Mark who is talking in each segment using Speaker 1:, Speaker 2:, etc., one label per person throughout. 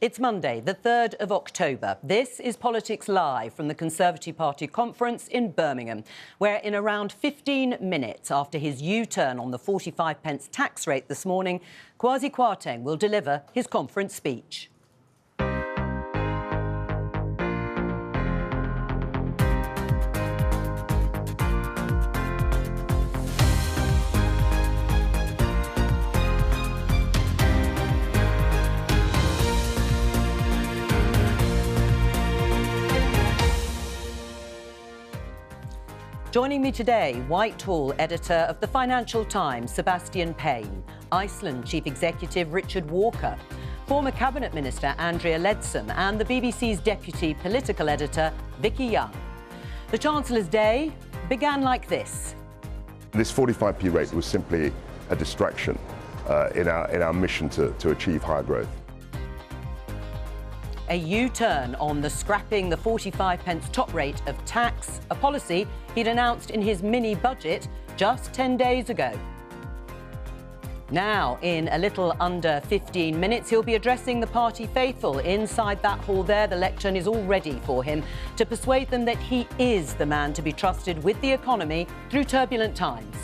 Speaker 1: It's Monday, the 3rd of October. This is Politics Live from the Conservative Party conference in Birmingham, where in around 15 minutes after his U-turn on the 45p tax rate this morning, Kwasi Kwarteng will deliver his conference speech. Joining me today, Whitehall editor of the Financial Times, Sebastian Payne, Iceland Chief Executive Richard Walker, former Cabinet Minister Andrea Leadsom and the BBC's Deputy Political Editor Vicky Young. The Chancellor's day began like this.
Speaker 2: This 45p rate was simply a distraction in our mission to achieve higher growth.
Speaker 1: A U-turn on the scrapping the 45p top rate of tax, a policy he'd announced in his mini-budget just 10 days ago. Now, in a little under 15 minutes, he'll be addressing the party faithful. Inside that hall there, the lectern is all ready for him to persuade them that he is the man to be trusted with the economy through turbulent times.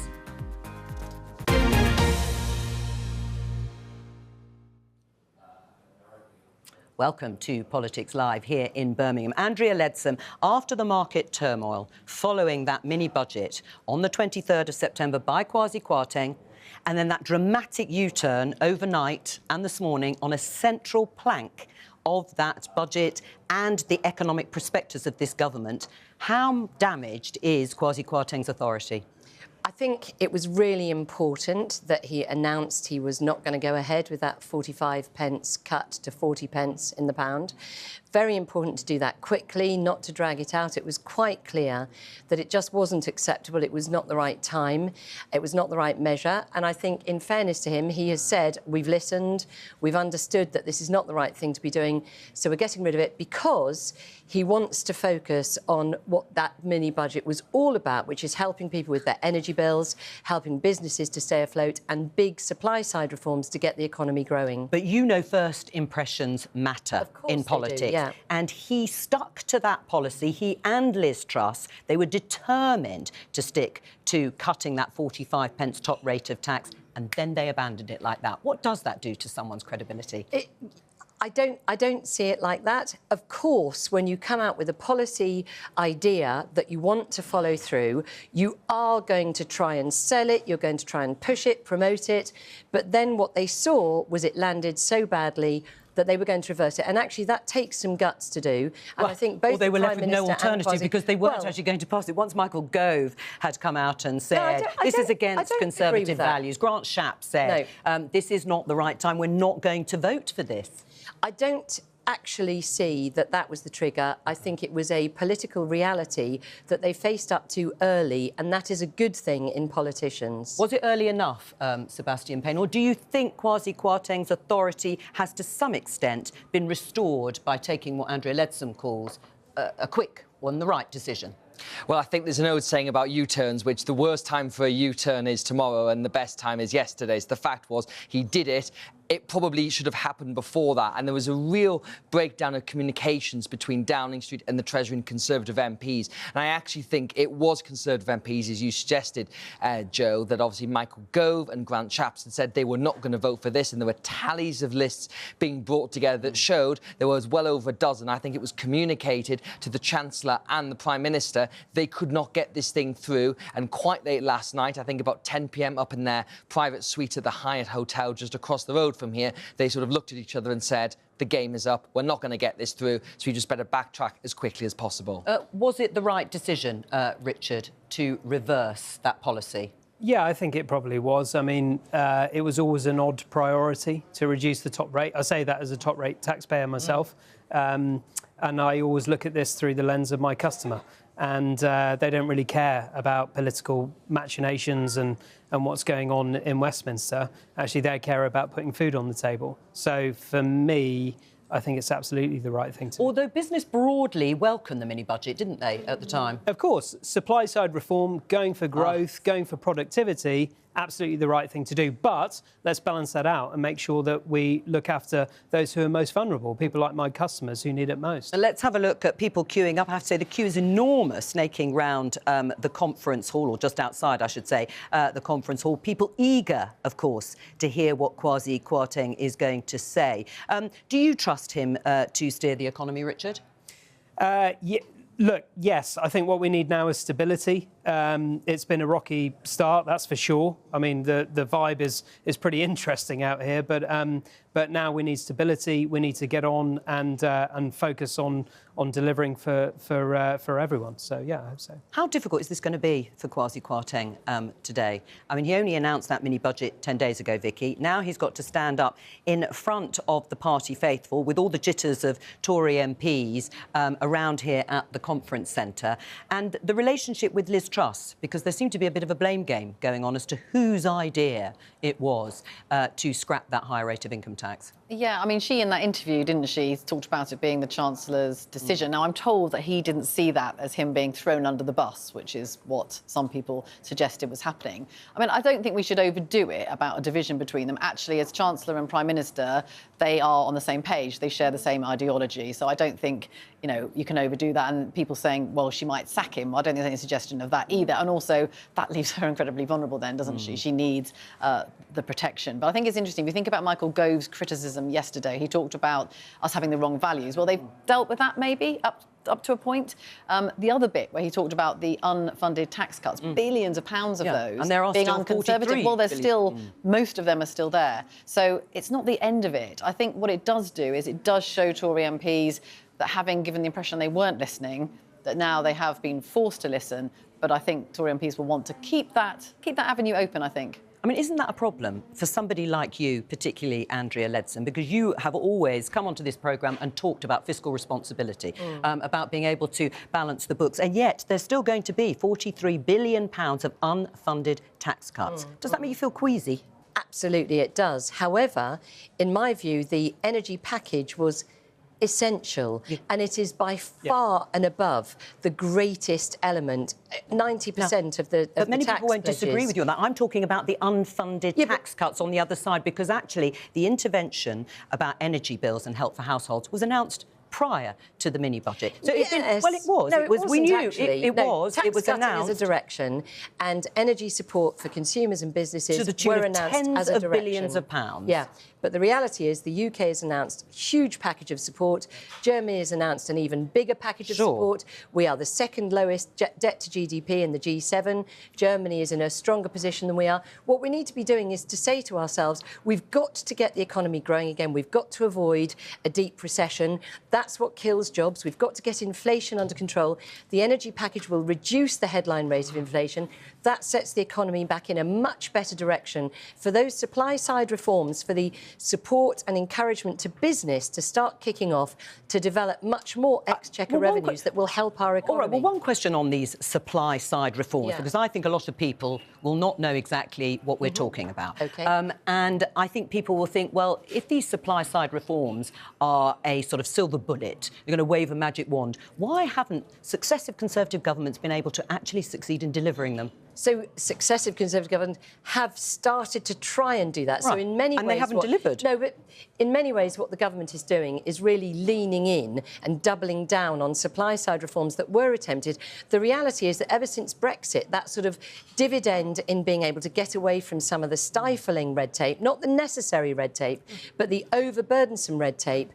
Speaker 1: Welcome to Politics Live here in Birmingham. Andrea Leadsom, after the market turmoil following that mini-budget on the 23rd of September by Kwasi Kwarteng, and then that dramatic U-turn overnight and this morning on a central plank of that budget and the economic prospectus of this government, how damaged is Kwasi Kwarteng's authority?
Speaker 3: I think it was really important that he announced he was not going to go ahead with that 45p cut to 40p in the pound. Very important to do that quickly, not to drag it out. It was quite clear that it just wasn't acceptable. It was not the right time. It was not the right measure. And I think, in fairness to him, he has said, we've listened, we've understood that this is not the right thing to be doing, so we're getting rid of it, because he wants to focus on what that mini-budget was all about, which is helping people with their energy bills, helping businesses to stay afloat, and big supply-side reforms to get the economy growing.
Speaker 1: But you know first impressions matter in politics.
Speaker 3: Yeah.
Speaker 1: And he stuck to that policy. He and Liz Truss, they were determined to stick to cutting that 45p top rate of tax, and then they abandoned it like that. What does that do to someone's credibility?
Speaker 3: I don't see it like that. Of course, when you come out with a policy idea that you want to follow through, you are going to try and sell it, you're going to try and push it, promote it. But then what they saw was it landed so badly that they were going to reverse it. And actually, that takes some guts to do. And
Speaker 1: well,
Speaker 3: I think both
Speaker 1: they were left with no
Speaker 3: Minister
Speaker 1: alternative because they weren't actually going to pass it. Once Michael Gove had come out and said, this is against Conservative values. Grant Shapps said, this is not the right time, we're not going to vote for this.
Speaker 3: I don't actually see that that was the trigger. I think it was a political reality that they faced up to early, and that is a good thing in politicians.
Speaker 1: Was it early enough, Sebastian Payne, or do you think Kwasi Kwarteng's authority has to some extent been restored by taking what Andrea Leadsom calls a quick one, the right decision?
Speaker 4: Well, I think there's an old saying about U-turns, which the worst time for a U-turn is tomorrow and the best time is yesterday. So the fact was he did it. It probably should have happened before that. And there was a real breakdown of communications between Downing Street and the Treasury and Conservative MPs. And I actually think it was Conservative MPs, as you suggested, Joe, that obviously Michael Gove and Grant Shapps had said they were not going to vote for this. And there were tallies of lists being brought together that showed there was well over a dozen. I think it was communicated to the Chancellor and the Prime Minister. They could not get this thing through. And quite late last night, I think about 10 p.m. up in their private suite at the Hyatt Hotel just across the road from here, they sort of looked at each other and said, the game is up, we're not going to get this through, so you just better backtrack as quickly as possible.
Speaker 1: Was it the right decision, Richard, to reverse that policy?
Speaker 5: Yeah, I think it probably was. I mean, it was always an odd priority to reduce the top rate. I say that as a top rate taxpayer myself, and I always look at this through the lens of my customer. And they don't really care about political machinations and what's going on in Westminster. Actually, they care about putting food on the table. So for me, I think it's absolutely the right thing to do.
Speaker 1: Although business broadly welcomed the mini-budget, didn't they, at the time?
Speaker 5: Of course. Supply-side reform, going for growth, going for productivity, absolutely the right thing to do. But let's balance that out and make sure that we look after those who are most vulnerable, people like my customers who need it most.
Speaker 1: Let's have a look at people queuing up. I have to say the queue is enormous, snaking round the conference hall, or just outside, I should say, the conference hall. People eager, of course, to hear what Kwasi Kwarteng is going to say. Do you trust him to steer the economy, Richard?
Speaker 5: Look, yes, I think what we need now is stability. It's been a rocky start, that's for sure. I mean, the vibe is pretty interesting out here, but now we need stability. We need to get on and focus on delivering for everyone. So yeah, I hope so.
Speaker 1: How difficult is this going to be for Kwasi Kwarteng today? I mean, he only announced that mini budget 10 days ago, Vicky. Now he's got to stand up in front of the party faithful with all the jitters of Tory MPs around here at the conference centre, and the relationship with Liz Truss, because there seemed to be a bit of a blame game going on as to whose idea it was to scrap that higher rate of income tax.
Speaker 6: Yeah, I mean, she in that interview, didn't she, talked about it being the Chancellor's decision. Now, I'm told that he didn't see that as him being thrown under the bus, which is what some people suggested was happening. I mean, I don't think we should overdo it about a division between them. Actually, as Chancellor and Prime Minister, they are on the same page. They share the same ideology. So I don't think, you know, you can overdo that. And people saying, well, she might sack him, I don't think there's any suggestion of that either. And also, that leaves her incredibly vulnerable then, doesn't she? She needs the protection. But I think it's interesting. If you think about Michael Gove's criticism yesterday, he talked about us having the wrong values. Well, they've dealt with that maybe up to a point. The other bit where he talked about the unfunded tax cuts, billions of pounds of those,
Speaker 1: and there are
Speaker 6: being
Speaker 1: still
Speaker 6: unconservative. Well, there's still, most of them are still there. So it's not the end of it. I think what it does do is it does show Tory MPs that, having given the impression they weren't listening, that now they have been forced to listen. But I think Tory MPs will want to keep that avenue open, I think.
Speaker 1: I mean, isn't that a problem for somebody like you, particularly Andrea Leadsom, because you have always come onto this programme and talked about fiscal responsibility, about being able to balance the books, and yet there's still going to be £43 billion of unfunded tax cuts. Does that make you feel queasy?
Speaker 3: Absolutely, it does. However, in my view, the energy package was essential, and it is by far and above the greatest element. 90% of the
Speaker 1: But many
Speaker 3: tax
Speaker 1: people won't
Speaker 3: pledges.
Speaker 1: disagree with you on that. I'm talking about the unfunded tax cuts on the other side, because actually the intervention about energy bills and help for households was announced prior to the mini budget. So
Speaker 3: yes.
Speaker 1: well, it was.
Speaker 3: No,
Speaker 1: it was. We
Speaker 3: wasn't,
Speaker 1: knew
Speaker 3: actually.
Speaker 1: it was.
Speaker 3: Tax
Speaker 1: It was
Speaker 3: cutting
Speaker 1: announced
Speaker 3: as a direction, and energy support for consumers and businesses
Speaker 1: to the tune
Speaker 3: were
Speaker 1: of
Speaker 3: announced
Speaker 1: tens
Speaker 3: as a
Speaker 1: of
Speaker 3: direction.
Speaker 1: billions of pounds.
Speaker 3: Yeah, but the reality is the UK has announced a huge package of support. Germany has announced an even bigger package of support. We are the second lowest debt to GDP in the G7. Germany is in a stronger position than we are. What we need to be doing is to say to ourselves, we've got to get the economy growing again. We've got to avoid a deep recession. That's what kills jobs. We've got to get inflation under control. The energy package will reduce the headline rate of inflation. That sets the economy back in a much better direction for those supply-side reforms, for the support and encouragement to business to start kicking off, to develop much more exchequer revenues that will help our economy.
Speaker 1: All right, well, one question on these supply-side reforms, because I think a lot of people will not know exactly what we're talking about.
Speaker 3: OK.
Speaker 1: And I think people will think, well, if these supply-side reforms are a sort of silver bullet, you're going to wave a magic wand, why haven't successive Conservative governments been able to actually succeed in delivering them?
Speaker 3: So successive Conservative governments have started to try and do that.
Speaker 1: Right.
Speaker 3: So in many ways...
Speaker 1: And they haven't delivered.
Speaker 3: No, but in many ways what the government is doing is really leaning in and doubling down on supply-side reforms that were attempted. The reality is that ever since Brexit, that sort of dividend in being able to get away from some of the stifling red tape, not the necessary red tape, but the overburdensome red tape,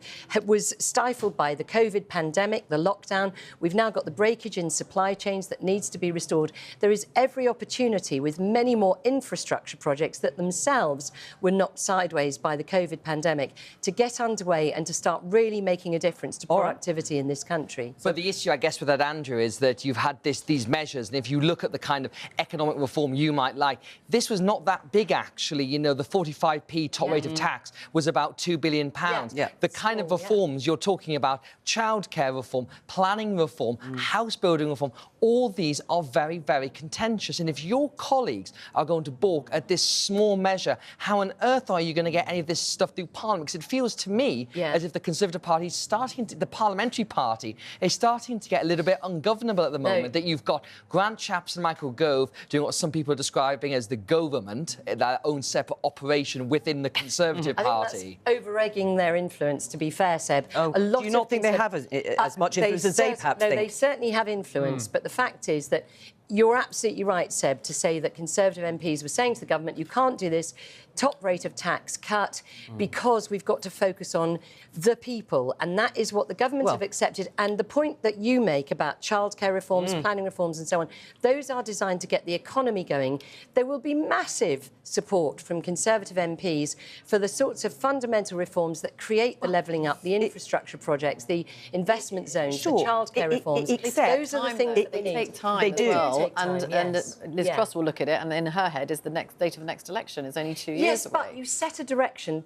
Speaker 3: was stifled by the COVID pandemic, the lockdown. We've now got the breakage in supply chains that needs to be restored. There is every opportunity with many more infrastructure projects that themselves were knocked sideways by the COVID pandemic to get underway and to start really making a difference to productivity in this country.
Speaker 4: But the issue, I guess, with that, Andrew, is that you've had these measures, and if you look at the kind of economic reform you might like, this was not that big, actually. You know, the 45p top rate of tax was about £2 billion. The kind of reforms you're talking about, childcare reform, planning reform, house building reform, all these are very, very contentious And if your colleagues are going to balk at this small measure, how on earth are you going to get any of this stuff through Parliament? Because it feels to me as if the Conservative Party is starting to, the Parliamentary Party is starting to get a little bit ungovernable at the moment, that you've got Grant Shapps and Michael Gove doing what some people are describing as the government, their own separate operation within the Conservative Party.
Speaker 3: I think that's over-egging their influence, to be fair, Seb.
Speaker 1: Oh, do you not think they have as much influence as they perhaps think?
Speaker 3: No, they certainly have influence, but the fact is that you're absolutely right, Seb, to say that Conservative MPs were saying to the government, you can't do this top rate of tax cut because we've got to focus on the people. And that is what the government have accepted. And the point that you make about childcare reforms, planning reforms and so on, those are designed to get the economy going. There will be massive support from Conservative MPs for the sorts of fundamental reforms that create the levelling up, the infrastructure projects, the investment zones, the childcare reforms. Those are the things that they need.
Speaker 6: Take time.
Speaker 1: They do.
Speaker 6: And Liz Truss will look at it, and in her head is the next date of the next election is only 2 years away.
Speaker 3: Yes, but you set a direction.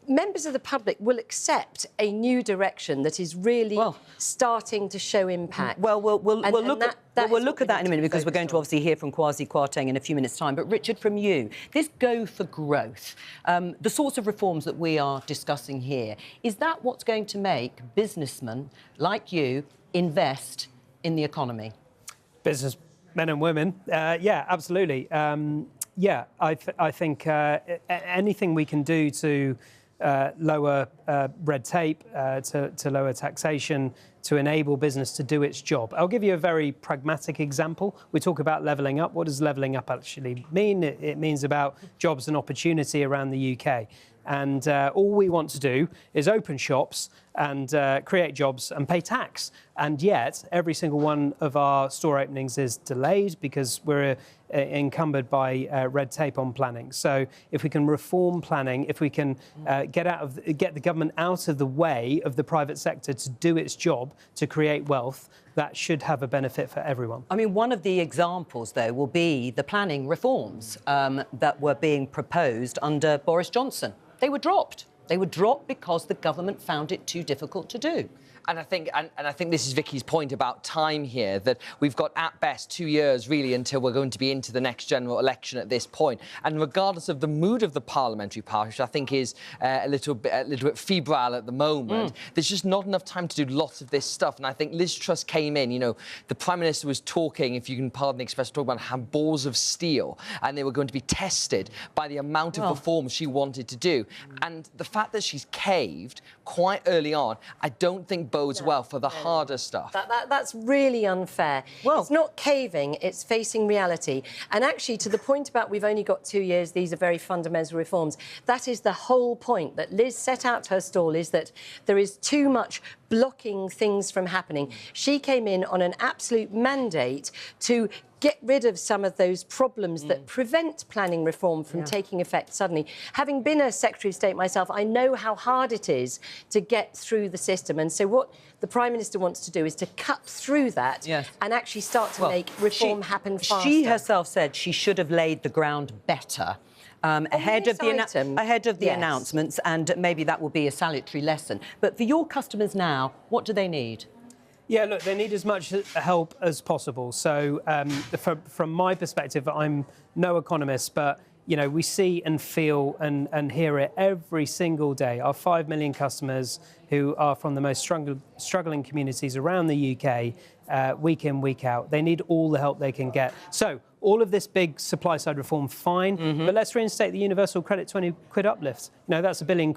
Speaker 3: Members of the public will accept a new direction that is really starting to show impact.
Speaker 1: Well, we'll look at that in a minute, because we're going to obviously hear from Kwasi Kwarteng in a few minutes' time. But Richard, from you, this go for growth, the sorts of reforms that we are discussing here, is that what's going to make businessmen like you invest in the economy?
Speaker 5: Businessmen and women, yeah, absolutely. I think anything we can do to lower red tape, to lower taxation, to enable business to do its job. I'll give you a very pragmatic example. We talk about levelling up. What does levelling up actually mean? It means about jobs and opportunity around the UK. And all we want to do is open shops and create jobs and pay tax. And yet, every single one of our store openings is delayed because we're encumbered by red tape on planning. So if we can reform planning, if we can get the government out of the way of the private sector to do its job, to create wealth, that should have a benefit for everyone.
Speaker 1: I mean, one of the examples, though, will be the planning reforms that were being proposed under Boris Johnson. They were dropped. They were dropped because the government found it too difficult to do.
Speaker 4: And I think this is Vicky's point about time here, that we've got at best 2 years really until we're going to be into the next general election at this point. And regardless of the mood of the parliamentary party, which I think is a little bit febrile at the moment, there's just not enough time to do lots of this stuff. And I think Liz Truss came in, you know, the Prime Minister was talking, if you can pardon the expression, talking about balls of steel, and they were going to be tested by the amount of reforms she wanted to do. And the fact that she's caved quite early on, I don't think bodes well for the harder stuff.
Speaker 3: That's really unfair. Well, it's not caving, it's facing reality. And actually, to the point about we've only got 2 years, these are very fundamental reforms, that is the whole point that Liz set out her stall, is that there is too much blocking things from happening. She came in on an absolute mandate to get rid of some of those problems that prevent planning reform from taking effect suddenly. Having been a Secretary of State myself, I know how hard it is to get through the system. And so what the Prime Minister wants to do is to cut through that and actually start to make reform happen faster.
Speaker 1: She herself said she should have laid the ground better. Ahead of the announcements, and maybe that will be a salutary lesson. But for your customers now, what do they need?
Speaker 5: Yeah, look, they need as much help as possible. So from my perspective, I'm no economist, but, you know, we see and feel and hear it every single day. Our 5 million customers who are from the most struggling communities around the UK, week in, week out, they need all the help they can get. So all of this big supply side reform, fine, but let's reinstate the universal credit 20 quid uplift. You know, that's £1 billion.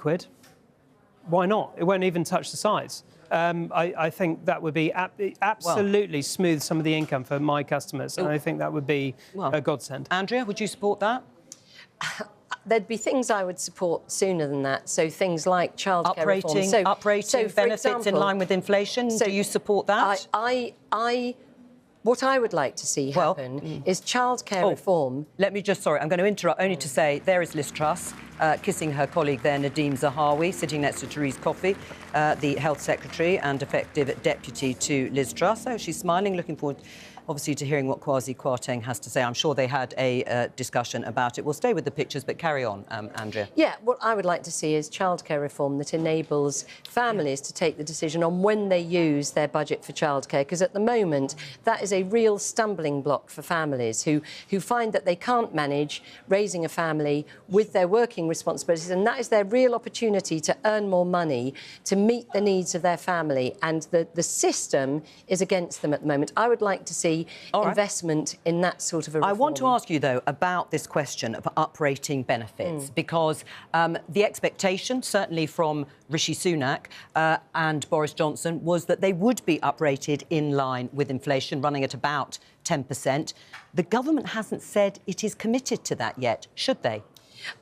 Speaker 5: Why not? It won't even touch the sides. I think that would be absolutely smooth some of the income for my customers, and I think that would be a godsend.
Speaker 1: Andrea, would you support that?
Speaker 3: There'd be things I would support sooner than that. So things like childcare reform.
Speaker 1: Uprating benefits in line with inflation. Do you support that?
Speaker 3: What I would like to see happen is childcare reform.
Speaker 1: Let me just, I'm going to interrupt only to say there is Liz Truss kissing her colleague there, Nadhim Zahawi, sitting next to Therese Coffey, the Health Secretary and effective Deputy to Liz Truss. So she's smiling, looking forward obviously, to hearing what Kwasi Kwarteng has to say. I'm sure they had a discussion about it. We'll stay with the pictures, but carry on, Andrea.
Speaker 3: Yeah, what I would like to see is childcare reform that enables families to take the decision on when they use their budget for childcare, because at the moment that is a real stumbling block for families who find that they can't manage raising a family with their working responsibilities, and that is their real opportunity to earn more money to meet the needs of their family, and the system is against them at the moment. I would like to see investment in that sort of a reform.
Speaker 1: I want to ask you, though, about this question of uprating benefits, because the expectation, certainly from Rishi Sunak and Boris Johnson, was that they would be uprated in line with inflation, running at about 10%. The government hasn't said it is committed to that yet, should they?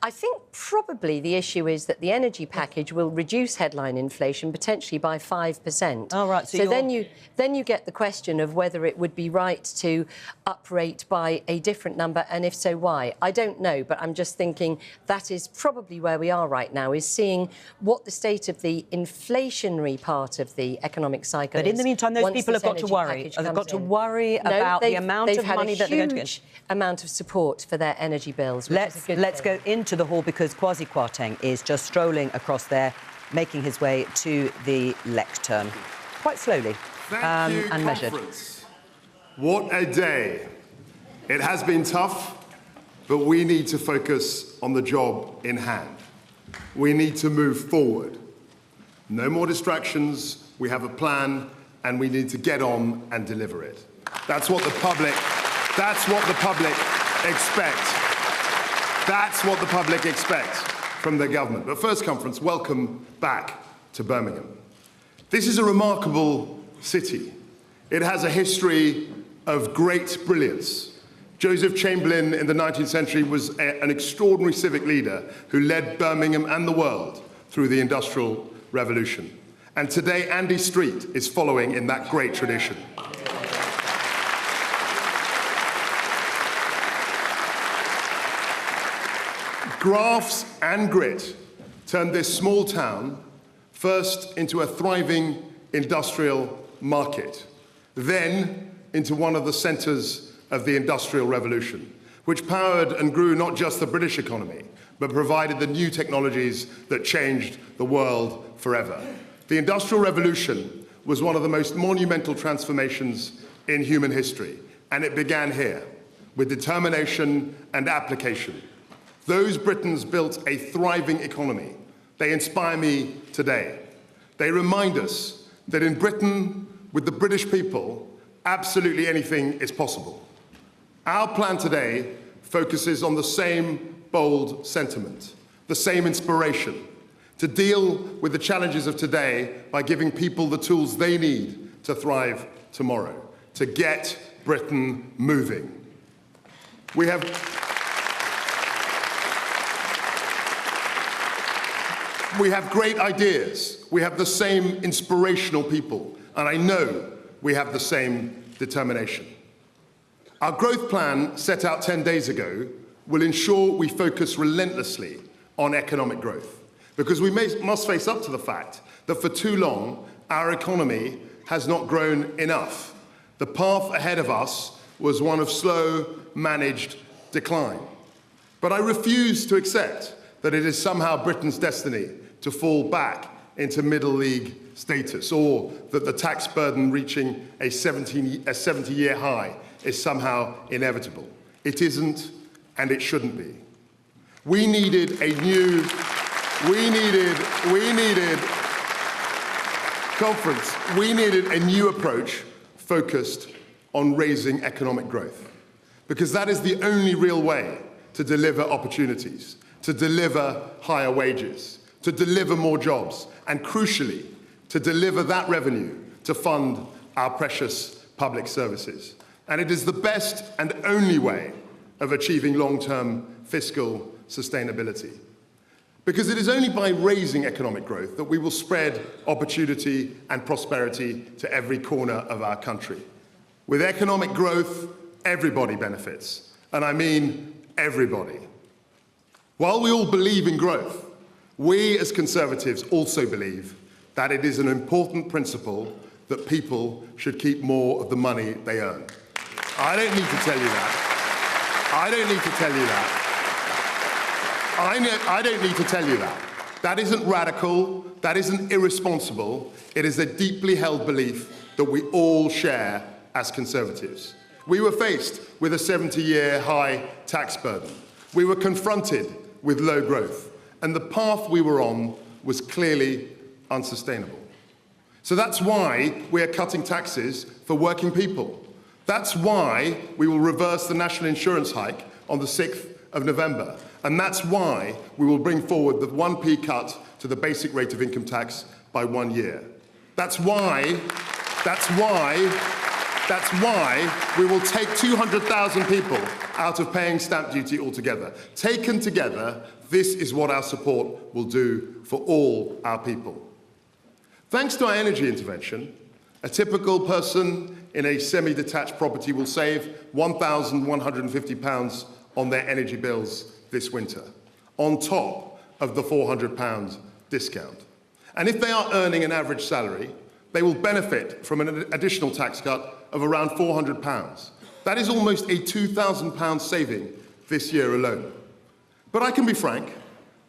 Speaker 3: I think probably the issue is that the energy package will reduce headline inflation potentially by 5%.
Speaker 1: Oh, right.
Speaker 3: So then you get the question of whether it would be right to uprate by a different number, and if so, why? I don't know, but I'm just thinking that is probably where we are right now, is seeing what the state of the inflationary part of the economic cycle is.
Speaker 1: But in the meantime, those people have got to worry. They've got to worry about the amount of money that they're going to get.
Speaker 3: They've had a huge amount of support for their energy bills, which is a good
Speaker 1: Let's
Speaker 3: thing.
Speaker 1: go into the hall, because Kwasi Kwarteng is just strolling across there, making his way to the lectern, quite slowly and measured.
Speaker 7: What a day. It has been tough, but we need to focus on the job in hand. We need to move forward. No more distractions. We have a plan, and we need to get on and deliver it. That's what the public expect. That's what the public expects from the government. But first, conference, welcome back to Birmingham. This is a remarkable city. It has a history of great brilliance. Joseph Chamberlain in the 19th century was an extraordinary civic leader who led Birmingham and the world through the Industrial Revolution. And today, Andy Street is following in that great tradition. Grafts and grit turned this small town first into a thriving industrial market, then into one of the centres of the Industrial Revolution, which powered and grew not just the British economy, but provided the new technologies that changed the world forever. The Industrial Revolution was one of the most monumental transformations in human history, and it began here, with determination and application. Those Britons built a thriving economy. They inspire me today. They remind us that in Britain, with the British people, absolutely anything is possible. Our plan today focuses on the same bold sentiment, the same inspiration, to deal with the challenges of today by giving people the tools they need to thrive tomorrow, to get Britain moving. We have great ideas. We have the same inspirational people, and I know we have the same determination. Our growth plan, set out 10 days ago, will ensure we focus relentlessly on economic growth, because we must face up to the fact that for too long, our economy has not grown enough. The path ahead of us was one of slow, managed decline. But I refuse to accept that it is somehow Britain's destiny to fall back into middle league status, or that the tax burden reaching a 70-year high is somehow inevitable. It isn't, and it shouldn't be. We needed a new approach focused on raising economic growth, because that is the only real way to deliver opportunities, to deliver higher wages, to deliver more jobs, and crucially, to deliver that revenue to fund our precious public services. And it is the best and only way of achieving long-term fiscal sustainability. Because it is only by raising economic growth that we will spread opportunity and prosperity to every corner of our country. With economic growth, everybody benefits, and I mean everybody. While we all believe in growth, we as Conservatives also believe that it is an important principle that people should keep more of the money they earn. I don't need to tell you that. I don't need to tell you that. I don't need to tell you that. That isn't radical, that isn't irresponsible. It is a deeply held belief that we all share as Conservatives. We were faced with a 70-year high tax burden. We were confronted with low growth, and the path we were on was clearly unsustainable. So that's why we are cutting taxes for working people. That's why we will reverse the national insurance hike on the 6th of November. And that's why we will bring forward the 1p cut to the basic rate of income tax by 1 year. That's why we will take 200,000 people out of paying stamp duty altogether. Taken together, this is what our support will do for all our people. Thanks to our energy intervention, a typical person in a semi-detached property will save £1,150 on their energy bills this winter, on top of the £400 discount. And if they are earning an average salary, they will benefit from an additional tax cut of around £400. That is almost a £2,000 saving this year alone. But I can be frank,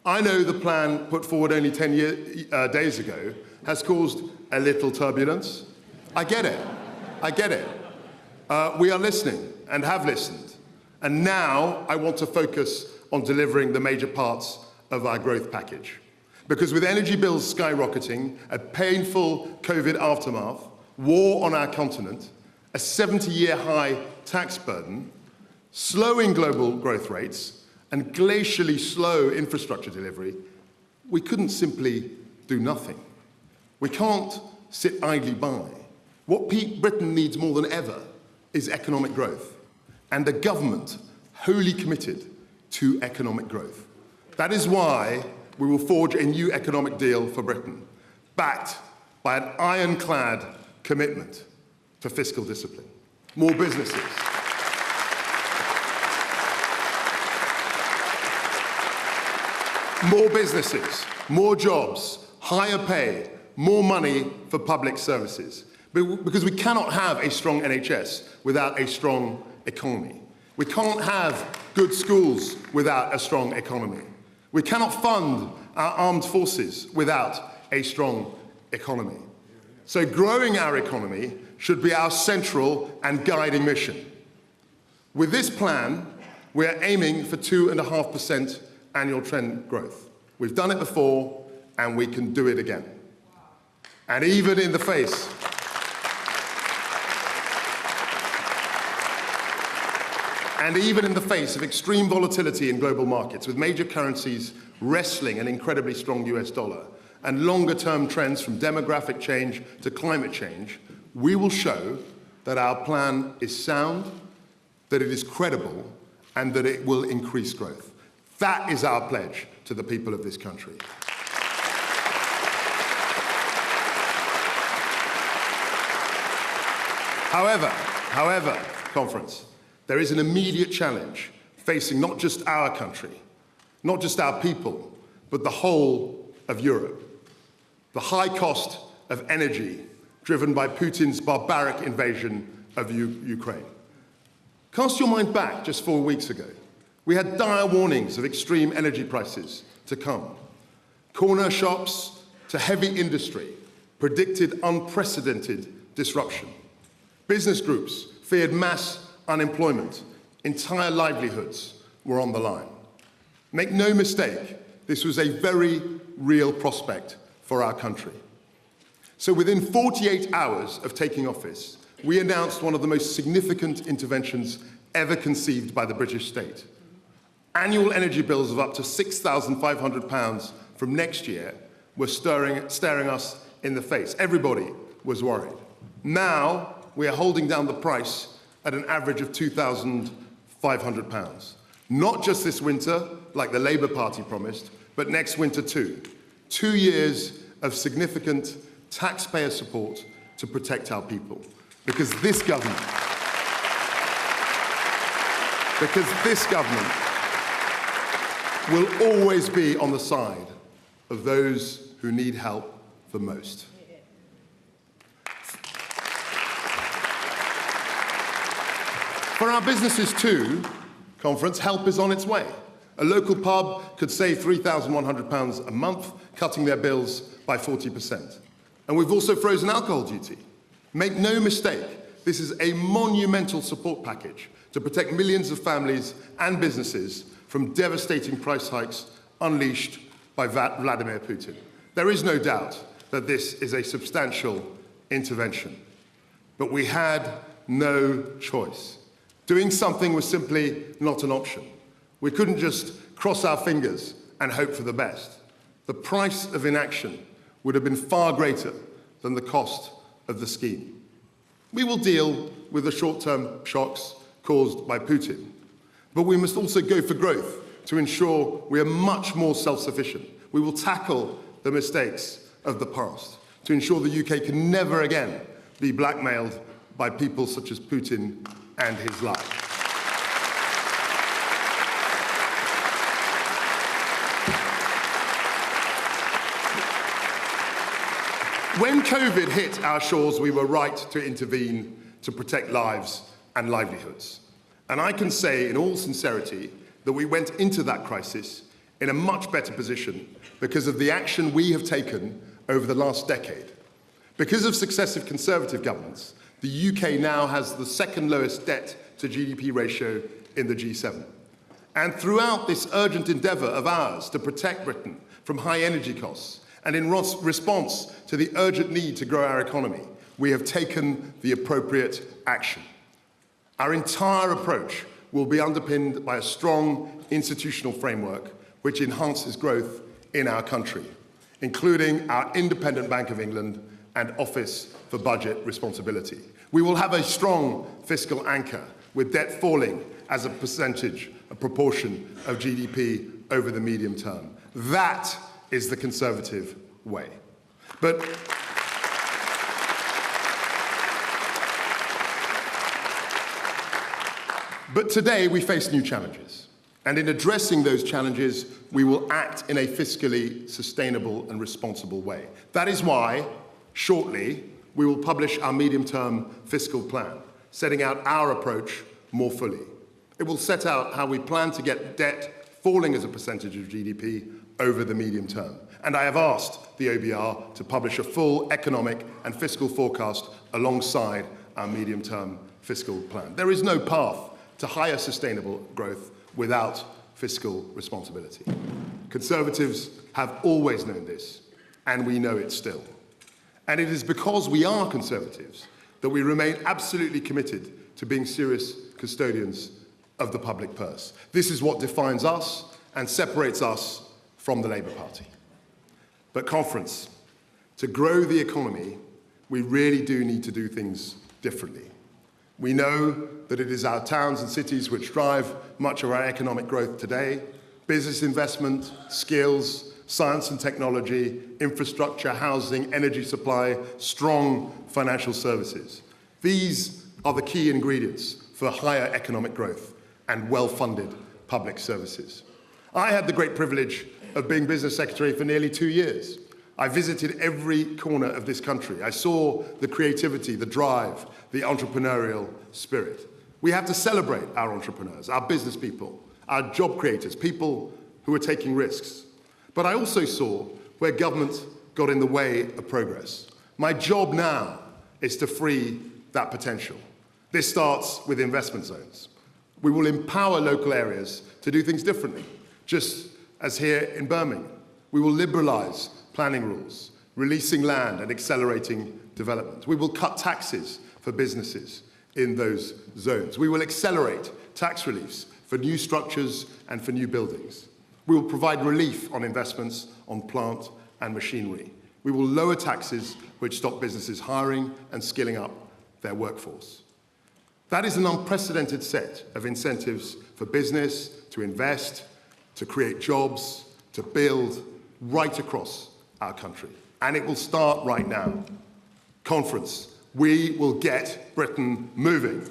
Speaker 7: I know the plan put forward only 10 days ago has caused a little turbulence. I get it. We are listening and have listened. And now I want to focus on delivering the major parts of our growth package. Because with energy bills skyrocketing, a painful COVID aftermath, war on our continent, a 70-year high tax burden, slowing global growth rates, and glacially slow infrastructure delivery, we couldn't simply do nothing. We can't sit idly by. What Britain needs more than ever is economic growth, and a government wholly committed to economic growth. That is why we will forge a new economic deal for Britain, backed by an ironclad commitment to fiscal discipline. More businesses. More businesses, more jobs, higher pay, more money for public services. Because we cannot have a strong NHS without a strong economy. We can't have good schools without a strong economy. We cannot fund our armed forces without a strong economy. So growing our economy should be our central and guiding mission. With this plan, we are aiming for 2.5% annual trend growth. We've done it before, and we can do it again. And even in the face of extreme volatility in global markets, with major currencies wrestling an incredibly strong US dollar, and longer-term trends from demographic change to climate change, we will show that our plan is sound, that it is credible, and that it will increase growth. That is our pledge to the people of this country. However, conference, there is an immediate challenge facing not just our country, not just our people, but the whole of Europe. The high cost of energy driven by Putin's barbaric invasion of Ukraine. Cast your mind back just 4 weeks ago. We had dire warnings of extreme energy prices to come. Corner shops to heavy industry predicted unprecedented disruption. Business groups feared mass unemployment. Entire livelihoods were on the line. Make no mistake, this was a very real prospect for our country. So within 48 hours of taking office, we announced one of the most significant interventions ever conceived by the British state. Annual energy bills of up to £6,500 from next year were staring us in the face. Everybody was worried. Now we are holding down the price at an average of £2,500. Not just this winter, like the Labour Party promised, but next winter too. 2 years of significant taxpayer support to protect our people. Because this government will always be on the side of those who need help the most. For our businesses too, conference, help is on its way. A local pub could save £3,100 a month, cutting their bills by 40%. And we've also frozen alcohol duty. Make no mistake, this is a monumental support package to protect millions of families and businesses from devastating price hikes unleashed by Vladimir Putin. There is no doubt that this is a substantial intervention. But we had no choice. Doing something was simply not an option. We couldn't just cross our fingers and hope for the best. The price of inaction would have been far greater than the cost of the scheme. We will deal with the short-term shocks caused by Putin, but we must also go for growth to ensure we are much more self-sufficient. We will tackle the mistakes of the past to ensure the UK can never again be blackmailed by people such as Putin and his like. When COVID hit our shores, we were right to intervene to protect lives and livelihoods. And I can say in all sincerity that we went into that crisis in a much better position because of the action we have taken over the last decade. Because of successive Conservative governments, the UK now has the second lowest debt to GDP ratio in the G7. And throughout this urgent endeavour of ours to protect Britain from high energy costs, and in response to the urgent need to grow our economy, we have taken the appropriate action. Our entire approach will be underpinned by a strong institutional framework which enhances growth in our country, including our independent Bank of England and Office for Budget Responsibility. We will have a strong fiscal anchor with debt falling as a proportion of GDP over the medium term. That is the Conservative way. But today we face new challenges. And in addressing those challenges, we will act in a fiscally sustainable and responsible way. That is why, shortly, we will publish our medium-term fiscal plan, setting out our approach more fully. It will set out how we plan to get debt falling as a percentage of GDP over the medium term. And I have asked the OBR to publish a full economic and fiscal forecast alongside our medium-term fiscal plan. There is no path to higher sustainable growth without fiscal responsibility. Conservatives have always known this, and we know it still. And it is because we are Conservatives that we remain absolutely committed to being serious custodians of the public purse. This is what defines us and separates us from the Labour Party. But conference, to grow the economy, we really do need to do things differently. We know that it is our towns and cities which drive much of our economic growth today. Business investment, skills, science and technology, infrastructure, housing, energy supply, strong financial services. These are the key ingredients for higher economic growth and well-funded public services. I had the great privilege of being Business Secretary for nearly 2 years. I visited every corner of this country. I saw the creativity, the drive, the entrepreneurial spirit. We have to celebrate our entrepreneurs, our business people, our job creators, people who are taking risks. But I also saw where government got in the way of progress. My job now is to free that potential. This starts with investment zones. We will empower local areas to do things differently, just as here in Birmingham. We will liberalise planning rules, releasing land and accelerating development. We will cut taxes for businesses in those zones. We will accelerate tax reliefs for new structures and for new buildings. We will provide relief on investments on plant and machinery. We will lower taxes which stop businesses hiring and skilling up their workforce. That is an unprecedented set of incentives for business to invest, to create jobs, to build right across our country. And it will start right now. Conference, we will get Britain moving.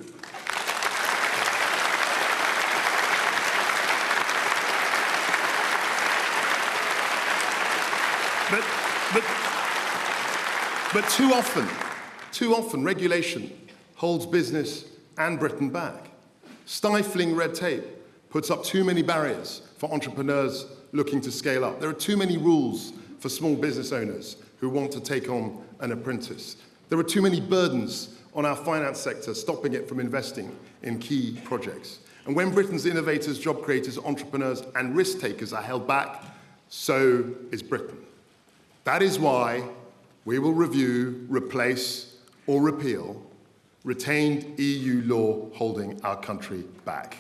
Speaker 7: But too often, regulation holds business and Britain back. Stifling red tape puts up too many barriers for entrepreneurs looking to scale up. There are too many rules for small business owners who want to take on an apprentice. There are too many burdens on our finance sector, stopping it from investing in key projects. And when Britain's innovators, job creators, entrepreneurs, and risk takers are held back, so is Britain. That is why we will review, replace, or repeal retained EU law holding our country back.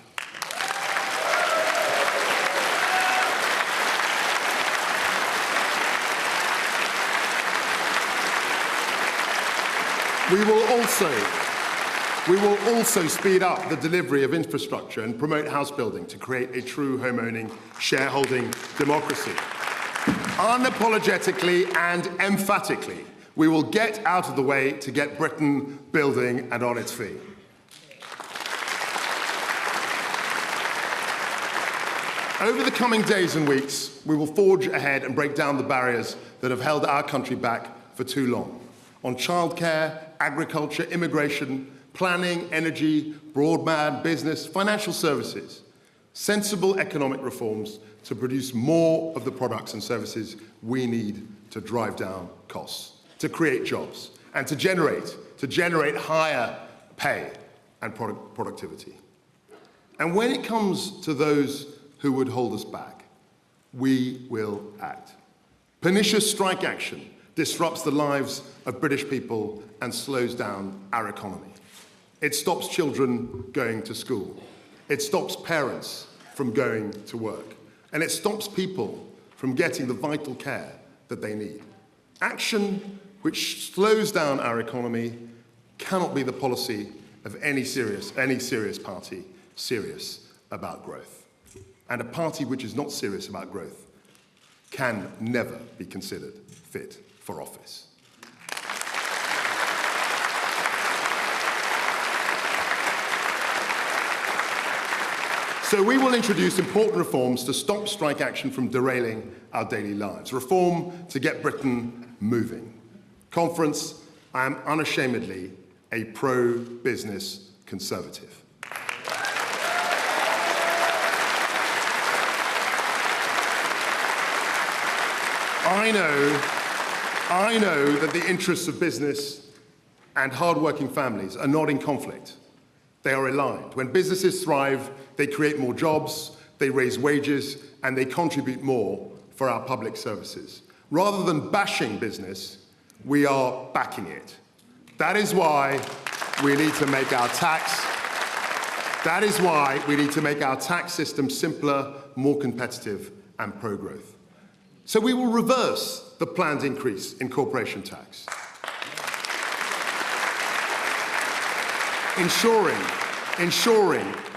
Speaker 7: We will also speed up the delivery of infrastructure and promote house building to create a true home-owning, shareholding democracy. Unapologetically and emphatically, we will get out of the way to get Britain building and on its feet. Over the coming days and weeks, we will forge ahead and break down the barriers that have held our country back for too long. On childcare, agriculture, immigration, planning, energy, broadband, business, financial services. Sensible economic reforms to produce more of the products and services we need to drive down costs, to create jobs, and to generate higher pay and productivity. And when it comes to those who would hold us back, we will act. Pernicious strike action disrupts the lives of British people and slows down our economy. It stops children going to school. It stops parents from going to work. And it stops people from getting the vital care that they need. Action which slows down our economy cannot be the policy of any serious party serious about growth. And a party which is not serious about growth can never be considered fit for office. So we will introduce important reforms to stop strike action from derailing our daily lives. Reform to get Britain moving. Conference, I am unashamedly a pro-business conservative. I know that the interests of business and hard-working families are not in conflict. They are aligned. When businesses thrive, they create more jobs, they raise wages, and they contribute more for our public services. Rather than bashing business, we are backing it. That is why we need to make our tax system simpler, more competitive, and pro-growth. So we will reverse the planned increase in corporation tax, ensuring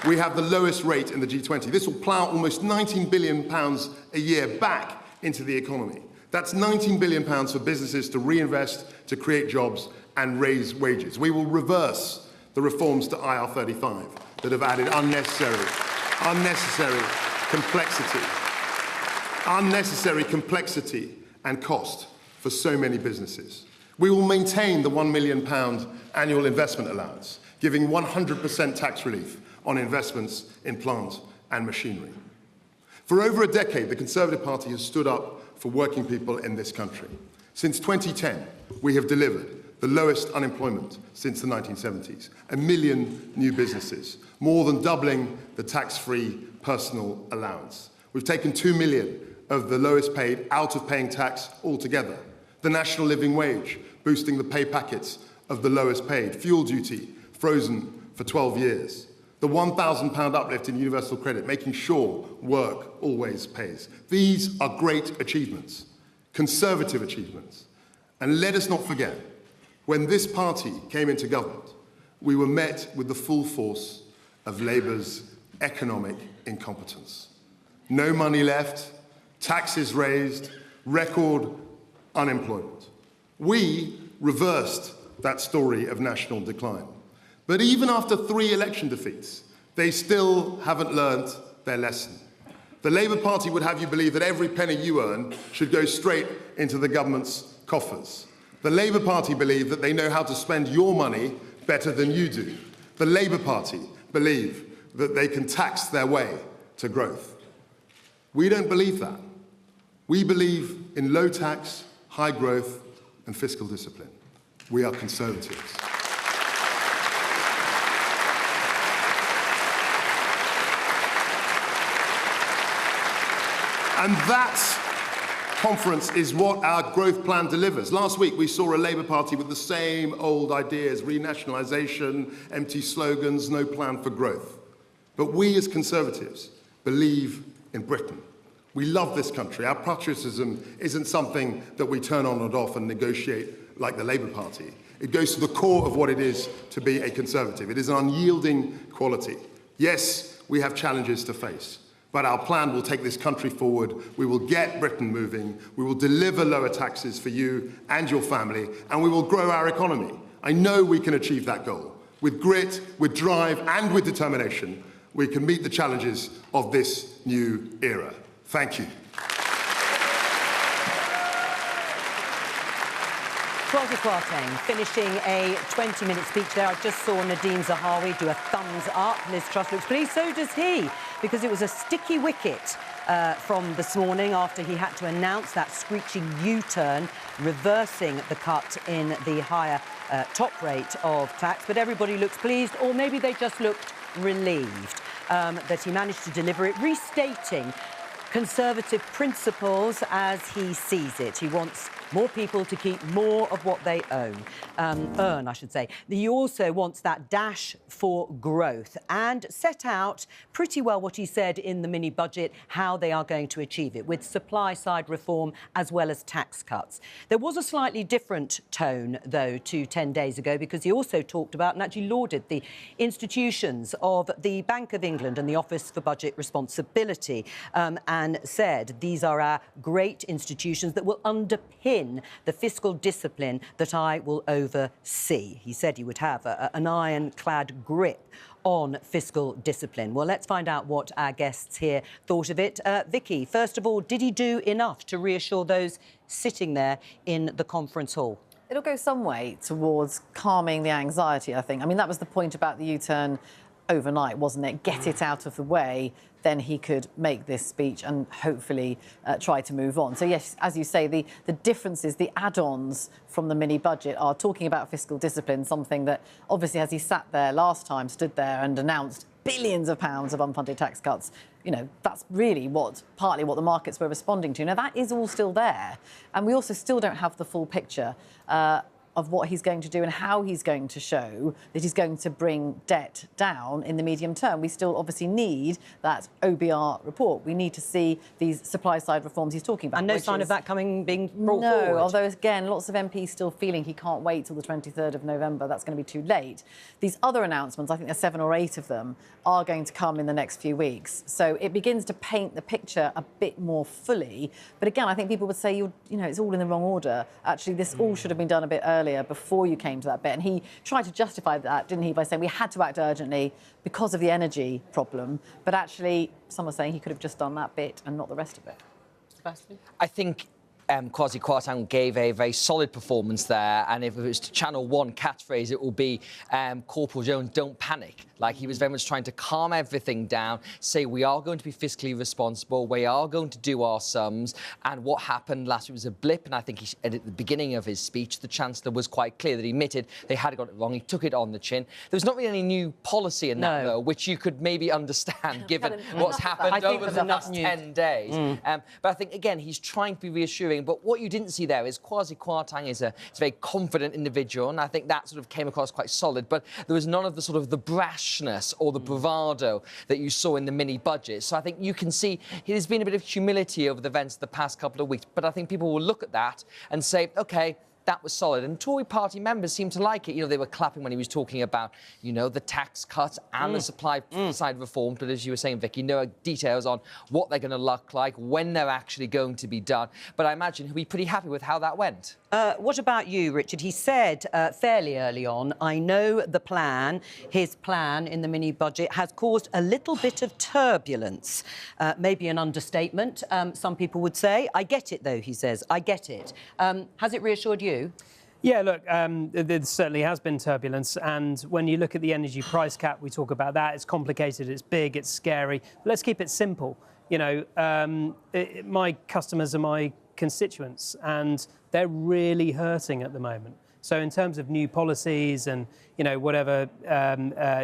Speaker 7: we have the lowest rate in the G20. This will plough almost £19 billion a year back into the economy. That's £19 billion for businesses to reinvest, to create jobs and raise wages. We will reverse the reforms to IR35 that have added unnecessary complexity and cost for so many businesses. We will maintain the £1 million annual investment allowance, giving 100% tax relief on investments in plant and machinery. For over a decade, the Conservative Party has stood up for working people in this country. Since 2010, we have delivered the lowest unemployment since the 1970s, 1 million new businesses, more than doubling the tax-free personal allowance. We've taken 2 million of the lowest paid out of paying tax altogether. The national living wage, boosting the pay packets of the lowest paid. Fuel duty, frozen for 12 years. The £1,000 uplift in universal credit, making sure work always pays. These are great achievements, conservative achievements. And let us not forget, when this party came into government, we were met with the full force of Labour's economic incompetence. No money left, taxes raised, record unemployment. We reversed that story of national decline. But even after 3 election defeats, they still haven't learned their lesson. The Labour Party would have you believe that every penny you earn should go straight into the government's coffers. The Labour Party believe that they know how to spend your money better than you do. The Labour Party believe that they can tax their way to growth. We don't believe that. We believe in low tax, high growth, and fiscal discipline. We are Conservatives. And that conference is what our growth plan delivers. Last week, we saw a Labour Party with the same old ideas, renationalisation, empty slogans, no plan for growth. But we as Conservatives believe in Britain. We love this country. Our patriotism isn't something that we turn on and off and negotiate like the Labour Party. It goes to the core of what it is to be a Conservative. It is an unyielding quality. Yes, we have challenges to face. But our plan will take this country forward. We will get Britain moving. We will deliver lower taxes for you and your family, and we will grow our economy. I know we can achieve that goal. With grit, with drive, and with determination, we can meet the challenges of this new era. Thank you.
Speaker 1: Kwasi Kwarteng finishing a 20-minute speech there. I just saw Nadine Zahawi do a thumbs up. Liz Truss looks pleased, so does he, because it was a sticky wicket from this morning after he had to announce that screeching U-turn, reversing the cut in the higher top rate of tax. But everybody looks pleased, or maybe they just looked relieved that he managed to deliver it, restating Conservative principles as he sees it. He wants more people to keep more of what they earn, I should say. He also wants that dash for growth and set out pretty well what he said in the mini-budget, how they are going to achieve it, with supply-side reform as well as tax cuts. There was a slightly different tone, though, to 10 days ago, because he also talked about and actually lauded the institutions of the Bank of England and the Office for Budget Responsibility, and said these are our great institutions that will underpin the fiscal discipline that I will oversee. He said he would have an ironclad grip on fiscal discipline. Well, let's find out what our guests here thought of it. Vicky, first of all, did he do enough to reassure those sitting there in the conference hall?
Speaker 6: It'll go some way towards calming the anxiety, I think. I mean, that was the point about the U-turn overnight, wasn't it? Get it out of the way, then he could make this speech and hopefully try to move on. So, yes, as you say, the differences, the add-ons from the mini-budget are talking about fiscal discipline, something that, obviously, as he sat there last time, stood there and announced billions of pounds of unfunded tax cuts, you know, that's really partly what the markets were responding to. Now, that is all still there. And we also still don't have the full picture of what he's going to do and how he's going to show that he's going to bring debt down in the medium term. We still obviously need that OBR report. We need to see these supply-side reforms he's talking about.
Speaker 1: And no sign of that being brought forward?
Speaker 6: No, although, again, lots of MPs still feeling he can't wait till the 23rd of November. That's going to be too late. These other announcements, I think there's 7 or 8 of them, are going to come in the next few weeks. So it begins to paint the picture a bit more fully. But again, I think people would say, you know, it's all in the wrong order. Actually, this all should have been done a bit earlier, before you came to that bit. And he tried to justify that, didn't he, by saying we had to act urgently because of the energy problem. But actually, some are saying he could have just done that bit and not the rest of it. Sebastian?
Speaker 4: I think Kwasi Kwarteng gave a very solid performance there, and if it was to channel one catchphrase, it will be Corporal Jones, don't panic. Like, he was very much trying to calm everything down, say we are going to be fiscally responsible, we are going to do our sums, and what happened last week was a blip, and I think at the beginning of his speech, the Chancellor was quite clear that he admitted they had got it wrong, he took it on the chin. There was not really any new policy in that, though, which you could maybe understand, given what's happened over the last 10 days. But I think, again, he's trying to be reassuring. But what you didn't see there is Kwasi Kwarteng is a very confident individual, and I think that sort of came across quite solid. But there was none of the sort of the brashness or the bravado that you saw in the mini-budget. So I think you can see there's been a bit of humility over the events of the past couple of weeks. But I think people will look at that and say, OK, that was solid. And Tory party members seemed to like it. You know, they were clapping when he was talking about, you know, the tax cuts and the supply-side reform. But as you were saying, Vicky, no details on what they're going to look like, when they're actually going to be done. But I imagine he'll be pretty happy with how that went.
Speaker 1: What about you, Richard? He said fairly early on, I know the plan, his plan in the mini-budget has caused a little bit of turbulence. Maybe an understatement, some people would say. I get it, though, he says. I get it. Has it reassured you?
Speaker 5: Yeah, look, there certainly has been turbulence, and when you look at the energy price cap, we talk about that. It's complicated, it's big, it's scary. Let's keep it simple. You know, my customers are my constituents, and they're really hurting at the moment. So in terms of new policies and, you know, whatever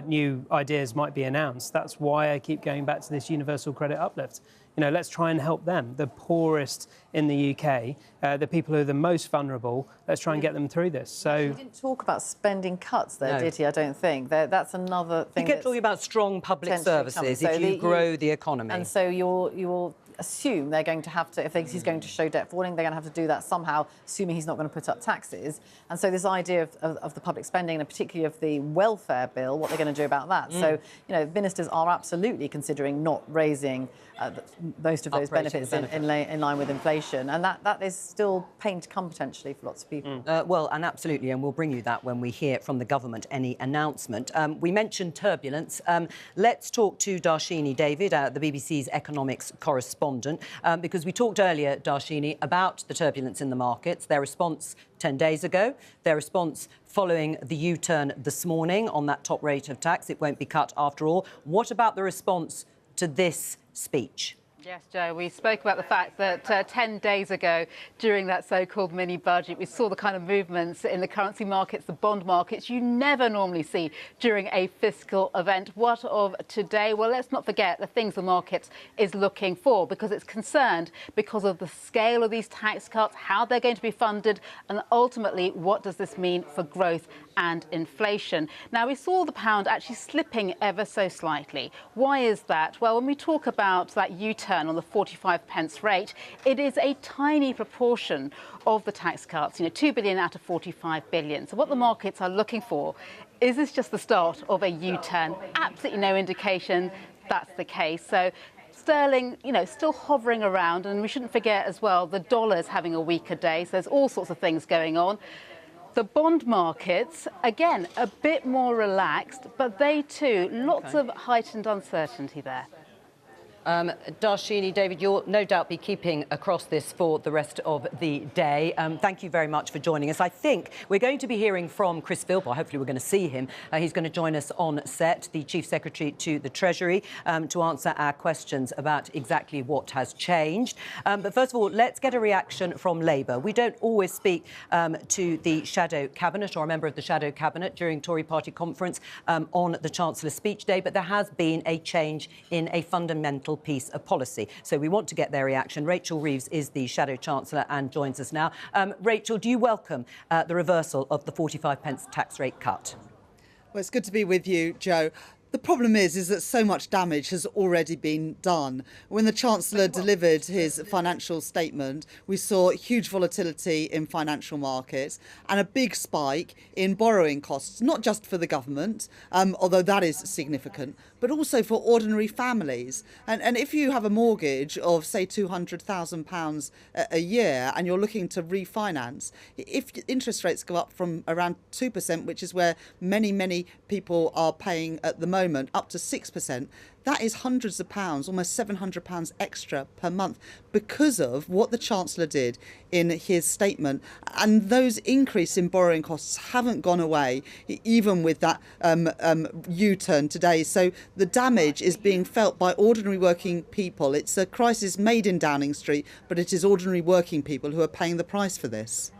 Speaker 5: new ideas might be announced, that's why I keep going back to this universal credit uplift. You know, let's try and help them, the poorest in the UK, the people who are the most vulnerable. Let's try and get them through this. So
Speaker 6: he didn't talk about spending cuts there, did he? I don't think. That's another thing.
Speaker 1: You kept talking about strong public services if you grow the economy.
Speaker 6: And so you will assume they're going to have to, if he's going to show debt falling, they're going to have to do that somehow, assuming he's not going to put up taxes. And so this idea of the public spending, and particularly of the welfare bill, what they're going to do about that. So, you know, ministers are absolutely considering not raising most of those benefits in line with inflation. And that is still pain to come, potentially, for lots of people.
Speaker 1: Well, and absolutely, and we'll bring you that when we hear from the government any announcement. We mentioned turbulence. Let's talk to Darshini David, the BBC's economics correspondent, because we talked earlier, Darshini, about the turbulence in the markets, their response 10 days ago, their response following the U-turn this morning on that top rate of tax. It won't be cut after all. What about the response to this speech?
Speaker 8: Yes, Joe, we spoke about the fact that 10 days ago, during that so-called mini-budget, we saw the kind of movements in the currency markets, the bond markets, you never normally see during a fiscal event. What of today? Well, let's not forget the things the market is looking for, because it's concerned because of the scale of these tax cuts, how they're going to be funded, and ultimately, what does this mean for growth and inflation? Now, we saw the pound actually slipping ever so slightly. Why is that? Well, when we talk about that U-turn on the 45 pence rate, it is a tiny proportion of the tax cuts, you know, 2 billion out of 45 billion. So what the markets are looking for, is this just the start of a U-turn? Absolutely no indication that's the case. So sterling, you know, still hovering around, and we shouldn't forget as well, the dollar's having a weaker day. So there's all sorts of things going on. The bond markets, again, a bit more relaxed, but they too, lots of heightened uncertainty there.
Speaker 1: Darshini, David, you'll no doubt be keeping across this for the rest of the day. Thank you very much for joining us. I think we're going to be hearing from Chris Philp, or hopefully we're going to see him. He's going to join us on set, the Chief Secretary to the Treasury, to answer our questions about exactly what has changed. But first of all, let's get a reaction from Labour. We don't always speak to the Shadow Cabinet or a member of the Shadow Cabinet during Tory Party conference on the Chancellor's speech day, but there has been a change in a fundamental piece of policy. So we want to get their reaction. Rachel Reeves is the Shadow Chancellor and joins us now. Rachel, do you welcome the reversal of the 45 pence tax rate cut?
Speaker 9: Well, it's good to be with you, Joe. The problem is that so much damage has already been done. When the Chancellor delivered his financial statement, we saw huge volatility in financial markets and a big spike in borrowing costs, not just for the government, although that is significant, but also for ordinary families. And if you have a mortgage of, say, £200,000 a year and you're looking to refinance, if interest rates go up from around 2%, which is where many people are paying at the moment, up to 6%, that is hundreds of pounds, almost £700 extra per month, because of what the Chancellor did in his statement. And those increase in borrowing costs haven't gone away, even with that U-turn today. So the damage is being felt by ordinary working people. It's a crisis made in Downing Street, but it is ordinary working people who are paying the price for this.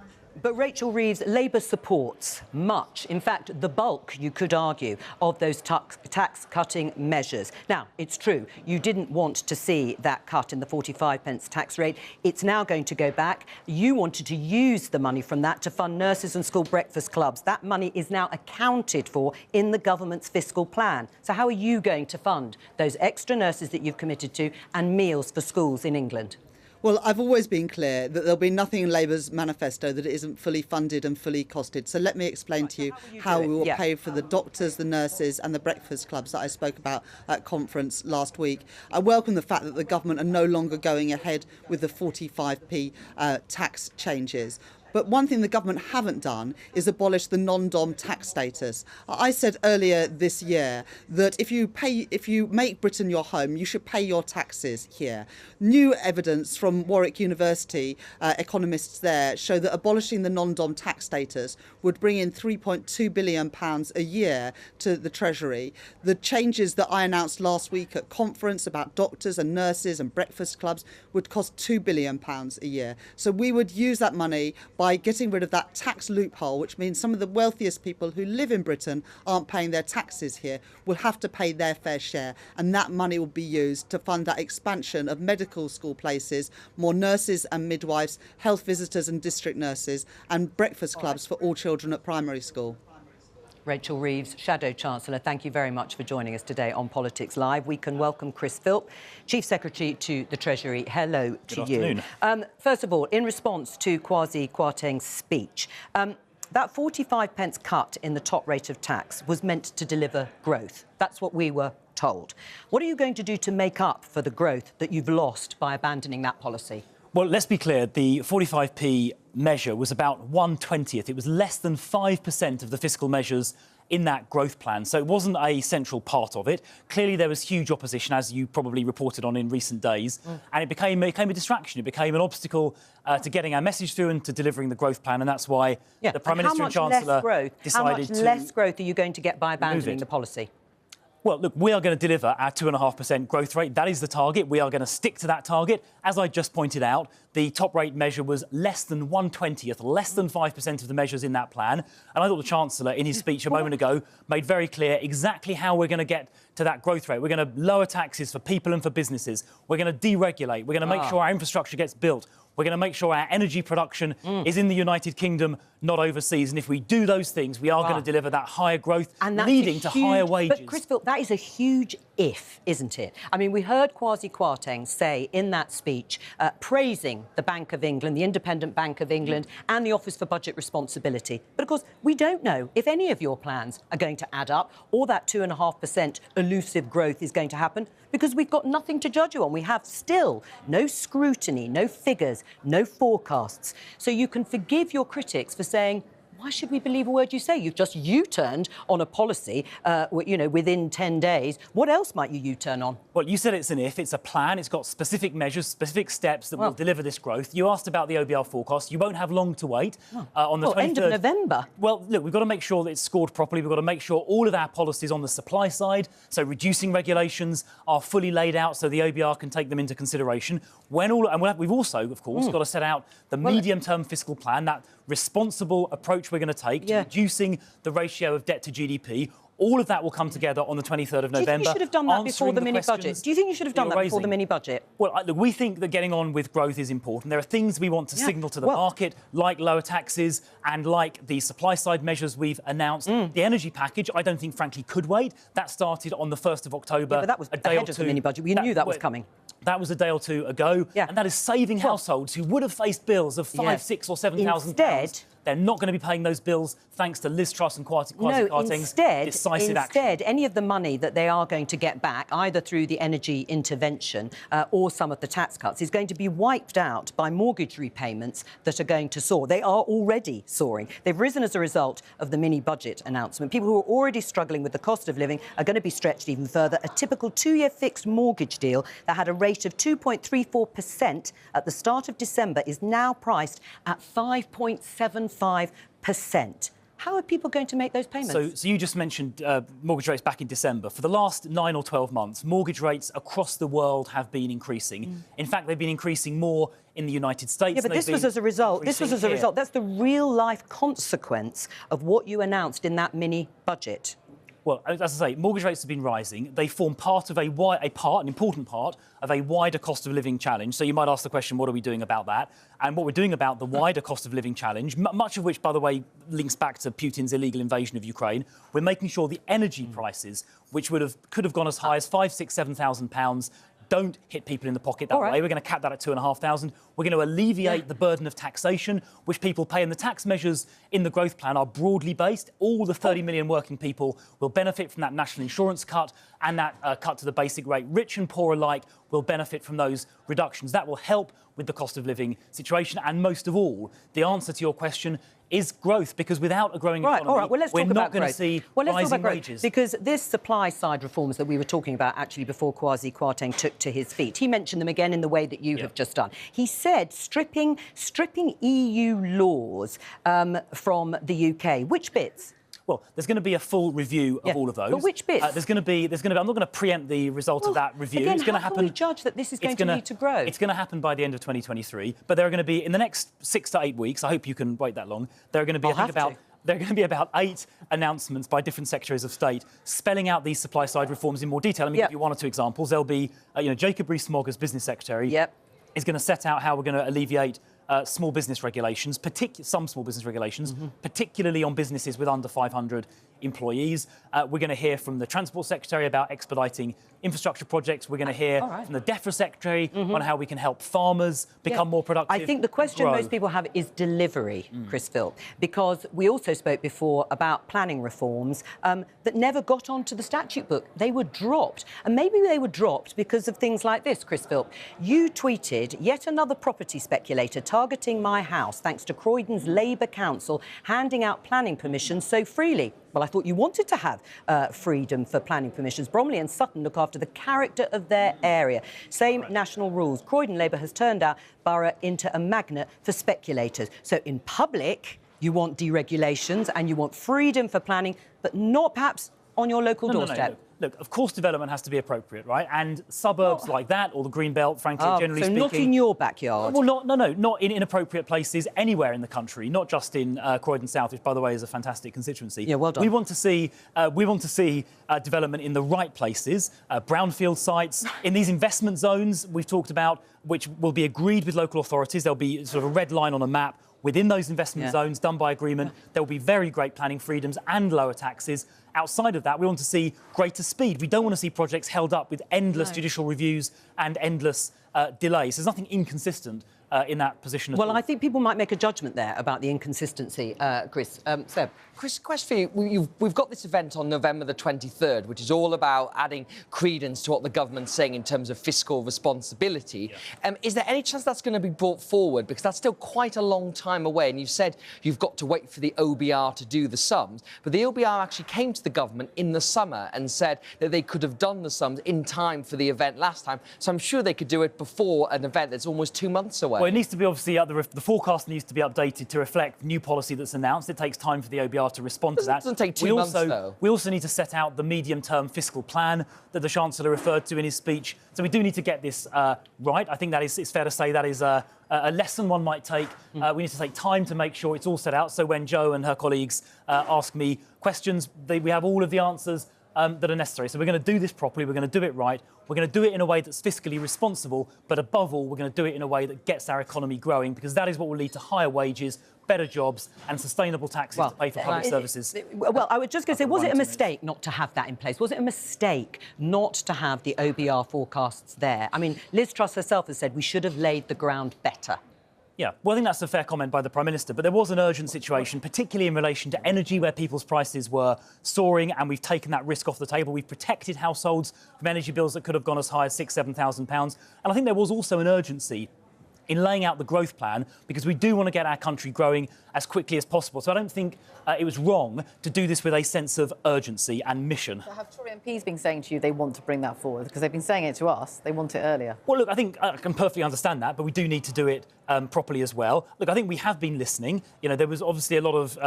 Speaker 1: But Rachel Reeves, Labour supports much, in fact, the bulk, you could argue, of those tax-cutting measures. Now, it's true, you didn't want to see that cut in the 45 pence tax rate. It's now going to go back. You wanted to use the money from that to fund nurses and school breakfast clubs. That money is now accounted for in the government's fiscal plan. So how are you going to fund those extra nurses that you've committed to and meals for schools in England?
Speaker 9: Well, I've always been clear that there'll be nothing in Labour's manifesto that it isn't fully funded and fully costed. So let me explain to you how we will pay for the doctors, the nurses and the breakfast clubs that I spoke about at conference last week. I welcome the fact that the government are no longer going ahead with the 45p tax changes. But one thing the government haven't done is abolish the non-dom tax status. I said earlier this year that if you make Britain your home, you should pay your taxes here. New evidence from Warwick University economists there show that abolishing the non-dom tax status would bring in £3.2 billion a year to the Treasury. The changes that I announced last week at conference about doctors and nurses and breakfast clubs would cost £2 billion a year. So we would use that money by getting rid of that tax loophole, which means some of the wealthiest people who live in Britain aren't paying their taxes here, will have to pay their fair share. And that money will be used to fund that expansion of medical school places, more nurses and midwives, health visitors and district nurses, and breakfast clubs for all children at primary school.
Speaker 1: Rachel Reeves, Shadow Chancellor, thank you very much for joining us today on Politics Live. We can welcome Chris Philp, Chief Secretary to the Treasury. Hello to you. First of all, in response to Kwasi Kwarteng's speech, that 45p cut in the top rate of tax was meant to deliver growth. That's what we were told. What are you going to do to make up for the growth that you've lost by abandoning that policy?
Speaker 10: Well, let's be clear, the 45p measure was about 1/20th. It was less than 5% of the fiscal measures in that growth plan, so it wasn't a central part of it. Clearly, there was huge opposition, as you probably reported on in recent days, and it became a distraction. It became an obstacle to getting our message through and to delivering the growth plan, and that's why the Prime Minister and Chancellor decided to...
Speaker 1: How much less growth are you going to get by abandoning the policy?
Speaker 10: Well, look, we are going to deliver our 2.5% growth rate. That is the target. We are going to stick to that target. As I just pointed out, the top rate measure was less than 1/20th, less than 5% of the measures in that plan. And I thought the Chancellor, in his speech a moment ago, made very clear exactly how we're going to get to that growth rate. We're going to lower taxes for people and for businesses. We're going to deregulate. We're going to make sure our infrastructure gets built. We're going to make sure our energy production is in the United Kingdom, not overseas. And if we do those things, we are going to deliver that higher growth, leading to higher wages.
Speaker 1: But, Chris Philp, that is a huge if, isn't it? I mean, we heard Kwasi Kwarteng say in that speech, praising the Bank of England, the Independent Bank of England and the Office for Budget Responsibility. But, of course, we don't know if any of your plans are going to add up or that 2.5% elusive growth is going to happen, because we've got nothing to judge you on. We have still no scrutiny, no figures, no forecasts. So you can forgive your critics for saying, why should we believe a word you say? You've just U-turned on a policy, within 10 days. What else might you U-turn on?
Speaker 10: Well, you said it's an if. It's a plan. It's got specific measures, specific steps that will deliver this growth. You asked about the OBR forecast. You won't have long to wait. On the 23rd...
Speaker 1: end of November.
Speaker 10: Well, look, we've got to make sure that it's scored properly. We've got to make sure all of our policies on the supply side, so reducing regulations, are fully laid out so the OBR can take them into consideration. We've also, of course, got to set out the medium-term fiscal plan, that responsible approach we're going to take to reducing the ratio of debt to GDP. All of that will come together on the 23rd of November.
Speaker 1: Do you think you should have done that before the mini-budget? Do you think you should have done that before the mini-budget?
Speaker 10: Well, look, we think that getting on with growth is important. There are things we want to signal to the market, like lower taxes and like the supply-side measures we've announced. The energy package, I don't think, frankly, could wait. That started on the 1st of October.
Speaker 1: But that was ahead of the mini-budget. We knew that was coming.
Speaker 10: That was a day or two ago, and that is saving households who would have faced bills of £5,000, £6,000 or £7,000. They're not going to be paying those bills thanks to Liz Truss and Kwasi Kwarteng's decisive action.
Speaker 1: Instead, any of the money that they are going to get back, either through the energy intervention or some of the tax cuts, is going to be wiped out by mortgage repayments that are going to soar. They are already soaring. They've risen as a result of the mini-budget announcement. People who are already struggling with the cost of living are going to be stretched even further. A typical 2-year fixed mortgage deal that had a rate of 2.34% at the start of December is now priced at 5.75%. How are people going to make those payments?
Speaker 10: So you just mentioned mortgage rates back in December. For the last 9 or 12 months, mortgage rates across the world have been increasing. In fact, they've been increasing more in the United States.
Speaker 1: Yeah, but this was as a result. This was as a result. That's the real-life consequence of what you announced in that mini-budget.
Speaker 10: Well, as I say, mortgage rates have been rising. They form part of an important part of a wider cost of living challenge. So you might ask the question, what are we doing about that? And what we're doing about the wider cost of living challenge, much of which, by the way, links back to Putin's illegal invasion of Ukraine, we're making sure the energy prices, which could have gone as high as £5,000, £6,000, £7,000, don't hit people in the pocket that way. We're going to cap that at 2,500. We're going to alleviate the burden of taxation, which people pay. And the tax measures in the growth plan are broadly based. All the 30 million working people will benefit from that national insurance cut and that cut to the basic rate. Rich and poor alike will benefit from those reductions. That will help with the cost of living situation. And most of all, the answer to your question is growth, because without a growing economy, we're not going to see rising wages.
Speaker 1: Because this supply-side reforms that we were talking about actually before Kwasi Kwarteng took to his feet, he mentioned them again in the way that you have just done. He said stripping EU laws from the UK. Which bits?
Speaker 10: Well, there's going to be a full review of all of those.
Speaker 1: But which bits?
Speaker 10: I'm not going to preempt the result of that review.
Speaker 1: Again,
Speaker 10: it's going to
Speaker 1: how
Speaker 10: happen.
Speaker 1: can we judge that this is going to lead to growth?
Speaker 10: It's going to happen by the end of 2023. But there are going to be, in the next 6 to 8 weeks, I hope you can wait that long, there are going to be, there are going to be about 8 announcements by different secretaries of state spelling out these supply-side reforms in more detail. Let me give you 1 or 2 examples. There'll be, Jacob Rees-Mogg as business secretary is going to set out how we're going to alleviate small business regulations, some small business regulations, particularly on businesses with under 500 employees. We're going to hear from the Transport Secretary about expediting infrastructure projects. We're going to hear from the DEFRA Secretary on how we can help farmers become more productive.
Speaker 1: I think the question most people have is delivery, Chris Philp, because we also spoke before about planning reforms that never got onto the statute book. They were dropped. And maybe they were dropped because of things like this, Chris Philp. You tweeted, yet another property speculator targeting my house thanks to Croydon's Labour Council handing out planning permissions so freely. Well, I thought you wanted to have freedom for planning permissions. Bromley and Sutton look after the character of their area. Same national rules. Croydon Labour has turned our borough into a magnet for speculators. So in public, you want deregulations and you want freedom for planning, but not perhaps on your local doorstep.
Speaker 10: Look, of course, development has to be appropriate, right? And suburbs like that, or the Green Belt, frankly, generally speaking...
Speaker 1: So not in your backyard?
Speaker 10: Well, not in inappropriate places anywhere in the country, not just in Croydon South, which, by the way, is a fantastic constituency.
Speaker 1: Yeah, well done.
Speaker 10: We want to see development in the right places, brownfield sites, in these investment zones we've talked about, which will be agreed with local authorities. There'll be sort of a red line on a map. Within those investment zones done by agreement, there will be very great planning freedoms and lower taxes. Outside of that, we want to see greater speed. We don't want to see projects held up with endless judicial reviews and endless delays. There's nothing inconsistent in that position at all.
Speaker 1: Well, I think people might make a judgment there about the inconsistency, Chris. Seb?
Speaker 4: Chris, question for you. We've got this event on November the 23rd, which is all about adding credence to what the government's saying in terms of fiscal responsibility. Is there any chance that's going to be brought forward? Because that's still quite a long time away. And you've said you've got to wait for the OBR to do the sums. But the OBR actually came to the government in the summer and said that they could have done the sums in time for the event last time. So I'm sure they could do it before an event that's almost 2 months away.
Speaker 10: Well, it needs to be obviously, the forecast needs to be updated to reflect new policy that's announced. It takes time for the OBR to respond to that.
Speaker 4: It doesn't take 2 months, though.
Speaker 10: We also need to set out the medium-term fiscal plan that the Chancellor referred to in his speech. So we do need to get this right. I think that it's fair to say that is a lesson one might take. We need to take time to make sure it's all set out. So when Jo and her colleagues ask me questions, we have all of the answers that are necessary. So we're going to do this properly. We're going to do it right. We're going to do it in a way that's fiscally responsible. But above all, we're going to do it in a way that gets our economy growing, because that is what will lead to higher wages, better jobs and sustainable taxes to pay for public services.
Speaker 1: Well, I was just going to say, was it a mistake not to have that in place? Was it a mistake not to have the OBR forecasts there? I mean, Liz Truss herself has said we should have laid the ground better.
Speaker 10: Yeah, well, I think that's a fair comment by the Prime Minister, but there was an urgent situation, particularly in relation to energy, where people's prices were soaring, and we've taken that risk off the table. We've protected households from energy bills that could have gone as high as £6,000–7,000. And I think there was also an urgency in laying out the growth plan, because we do want to get our country growing as quickly as possible. So I don't think it was wrong to do this with a sense of urgency and mission.
Speaker 6: So have Tory MPs been saying to you they want to bring that forward? Because they've been saying it to us. They want it earlier.
Speaker 10: Well, look, I think I can perfectly understand that, but we do need to do it properly as well. Look, I think we have been listening. You know, there was obviously a lot of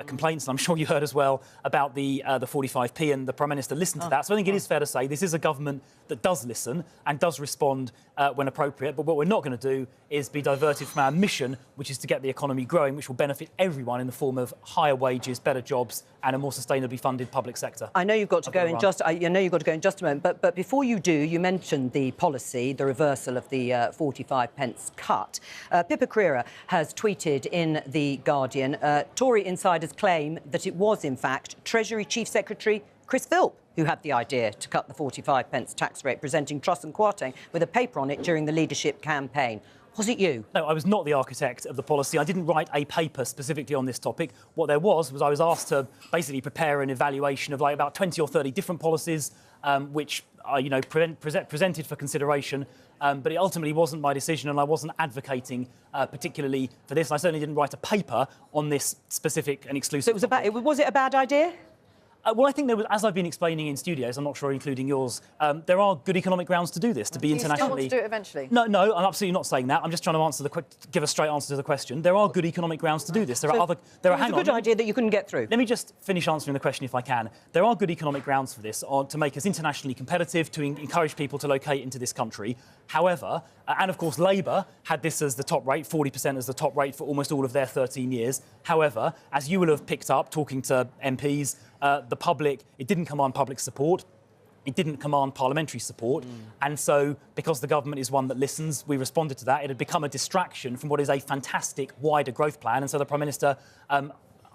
Speaker 10: complaints, and I'm sure you heard as well, about the 45p, and the Prime Minister listened to that. So I think it is fair to say this is a government that does listen and does respond when appropriate. But what we're not going to do is be diverted from our mission, which is to get the economy growing, which will benefit everyone in the form of higher wages, better jobs, and a more sustainably funded public sector.
Speaker 1: I know you've got to go in just. I know you've got to go in just a moment. But before you do, you mentioned the policy, the reversal of the 45p cut. Pippa Crerar has tweeted in the Guardian. Tory insiders claim that it was in fact Treasury Chief Secretary Chris Philp who had the idea to cut the 45 pence tax rate, presenting Truss and Kwarteng with a paper on it during the leadership campaign. Was it you?
Speaker 10: No, I was not the architect of the policy. I didn't write a paper specifically on this topic. What there was I was asked to basically prepare an evaluation of like about 20 or 30 different policies, which are, you know, presented for consideration. But it ultimately wasn't my decision, and I wasn't advocating particularly for this. I certainly didn't write a paper on this specific and exclusive.
Speaker 1: So was it a bad idea?
Speaker 10: Well, I think there was, as I've been explaining in studios, I'm not sure including yours, there are good economic grounds to do this, to be internationally...
Speaker 6: Do you still want to do it eventually?
Speaker 10: No, I'm absolutely not saying that. I'm just trying to give a straight answer to the question. There are good economic grounds to do this. There are other...
Speaker 1: It's a good idea that you couldn't get through.
Speaker 10: Let me just finish answering the question if I can. There are good economic grounds for this, to make us internationally competitive, to encourage people to locate into this country. However, and of course Labour had this as the top rate, 40% as the top rate for almost all of their 13 years. However, as you will have picked up talking to MPs, the public, it didn't command public support. It didn't command parliamentary support. And so, because the government is one that listens, we responded to that. It had become a distraction from what is a fantastic wider growth plan. And so the Prime Minister, I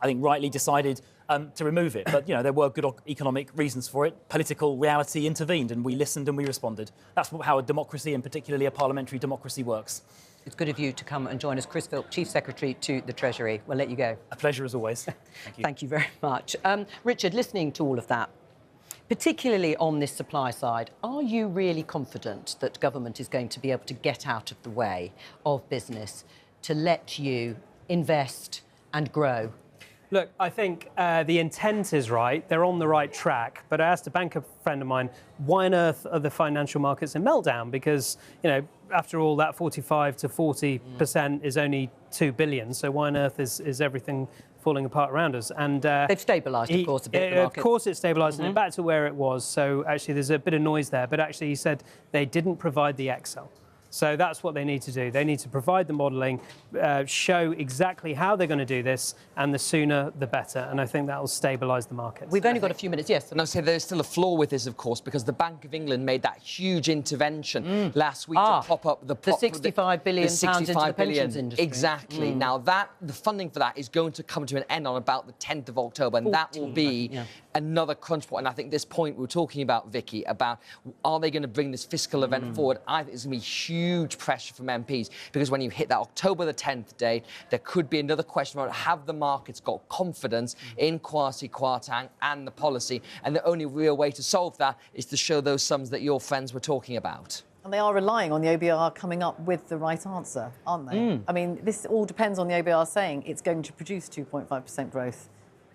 Speaker 10: think, rightly decided to remove it. But, you know, there were good economic reasons for it. Political reality intervened, and we listened and we responded. That's how a democracy, and particularly a parliamentary democracy, works.
Speaker 1: It's good of you to come and join us. Chris Philp, Chief Secretary to the Treasury. We'll let you go.
Speaker 10: A pleasure as always. Thank you.
Speaker 1: Thank you very much. Richard, listening to all of that, particularly on this supply side, are you really confident that government is going to be able to get out of the way of business to let you invest and grow?
Speaker 5: Look, I think the intent is right. They're on the right track. But I asked a banker friend of mine, why on earth are the financial markets in meltdown? Because, you know, after all, that 45 to 40% is only 2 billion. So why on earth is everything falling apart around us? And
Speaker 1: they've stabilised, of course, a bit.
Speaker 5: Of course, it's stabilised and back to where it was. So actually, there's a bit of noise there. But actually, he said they didn't provide the Excel. So that's what they need to do. They need to provide the modelling, show exactly how they're going to do this, and the sooner the better. And I think that will stabilise the markets.
Speaker 1: We've only got a few minutes, yes.
Speaker 4: And I'll say there's still a flaw with this, of course, because the Bank of England made that huge intervention last week to prop up the
Speaker 1: 65 billion pounds into the pensions industry.
Speaker 4: Exactly. Now, the funding for that is going to come to an end on about the 10th of October, and that will be another crunch point. And I think this point we were talking about, Vicky, about are they going to bring this fiscal event forward? I think there's going to be huge pressure from MPs, because when you hit that October the 10th date, there could be another question about have the markets got confidence in Kwasi Kwarteng and the policy, and the only real way to solve that is to show those sums that your friends were talking about.
Speaker 6: And they are relying on the OBR coming up with the right answer, aren't they? I mean, this all depends on the OBR saying it's going to produce 2.5% growth.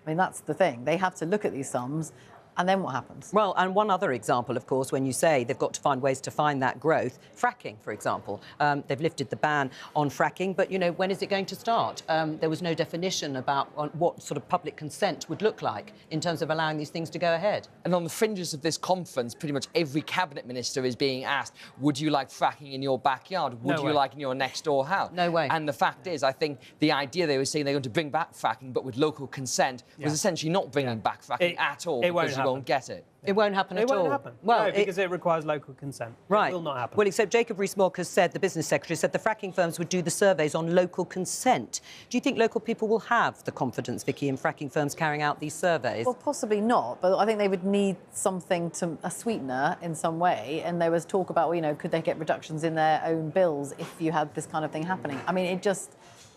Speaker 6: I mean, that's the thing. They have to look at these sums, and then what happens?
Speaker 1: Well, and one other example, of course, when you say they've got to find ways to find that growth, fracking, for example. They've lifted the ban on fracking, but, you know, when is it going to start? There was no definition about what sort of public consent would look like in terms of allowing these things to go ahead.
Speaker 4: And on the fringes of this conference, pretty much every cabinet minister is being asked, would you like fracking in your backyard? Would you like in your next door house?
Speaker 1: No way.
Speaker 4: And the fact is, I think the idea they were saying they're going to bring back fracking, but with local consent, was essentially not bringing back fracking at all.
Speaker 5: It won't happen.
Speaker 4: Won't get it.
Speaker 1: It won't happen at all.
Speaker 5: It won't happen.
Speaker 1: Well,
Speaker 5: no, because it requires local consent.
Speaker 1: Right.
Speaker 5: It will not happen.
Speaker 1: Well, except Jacob Rees-Mogg has said, the business secretary said the fracking firms would do the surveys on local consent. Do you think local people will have the confidence, Vicky, in fracking firms carrying out these surveys?
Speaker 6: Well, possibly not, but I think they would need something a sweetener in some way. And there was talk about, well, you know, could they get reductions in their own bills if you had this kind of thing happening? I mean,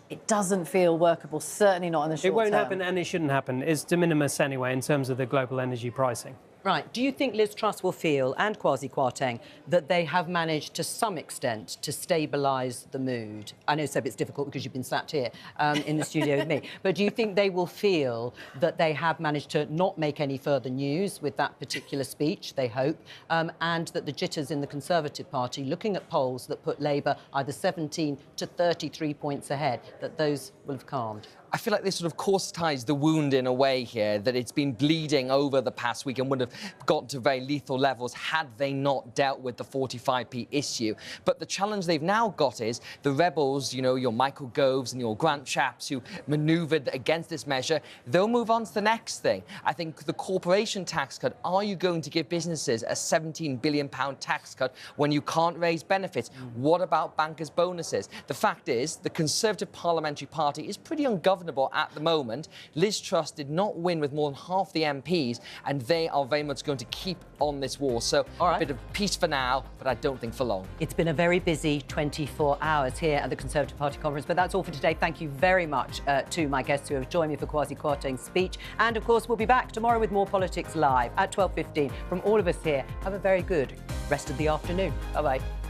Speaker 6: it doesn't feel workable, certainly not in the short term.
Speaker 5: It won't happen, and it shouldn't happen. It's de minimis anyway in terms of the global energy pricing.
Speaker 1: Right. Do you think Liz Truss will feel, and Kwasi Kwarteng, that they have managed to some extent to stabilise the mood? I know, Seb, it's difficult because you've been sat here in the studio with me. But do you think they will feel that they have managed to not make any further news with that particular speech, they hope, and that the jitters in the Conservative Party, looking at polls that put Labour either 17 to 33 points ahead, that those will have calmed?
Speaker 4: I feel like this sort of course-ties the wound in a way here, that it's been bleeding over the past week and would have got to very lethal levels had they not dealt with the 45p issue. But the challenge they've now got is the rebels, you know, your Michael Goves and your Grant Shapps who manoeuvred against this measure, they'll move on to the next thing. I think the corporation tax cut, are you going to give businesses a £17 billion tax cut when you can't raise benefits? What about bankers' bonuses? The fact is, the Conservative Parliamentary Party is pretty ungovernable ungovernable at the moment. Liz Truss did not win with more than half the MPs, and they are very much going to keep on this war. So a bit of peace for now, but I don't think for long.
Speaker 1: It's been a very busy 24 hours here at the Conservative Party conference, but that's all for today. Thank you very much to my guests who have joined me for Kwasi Kwarteng's speech. And of course, we'll be back tomorrow with more Politics Live at 12:15. From all of us here, have a very good rest of the afternoon. Bye-bye.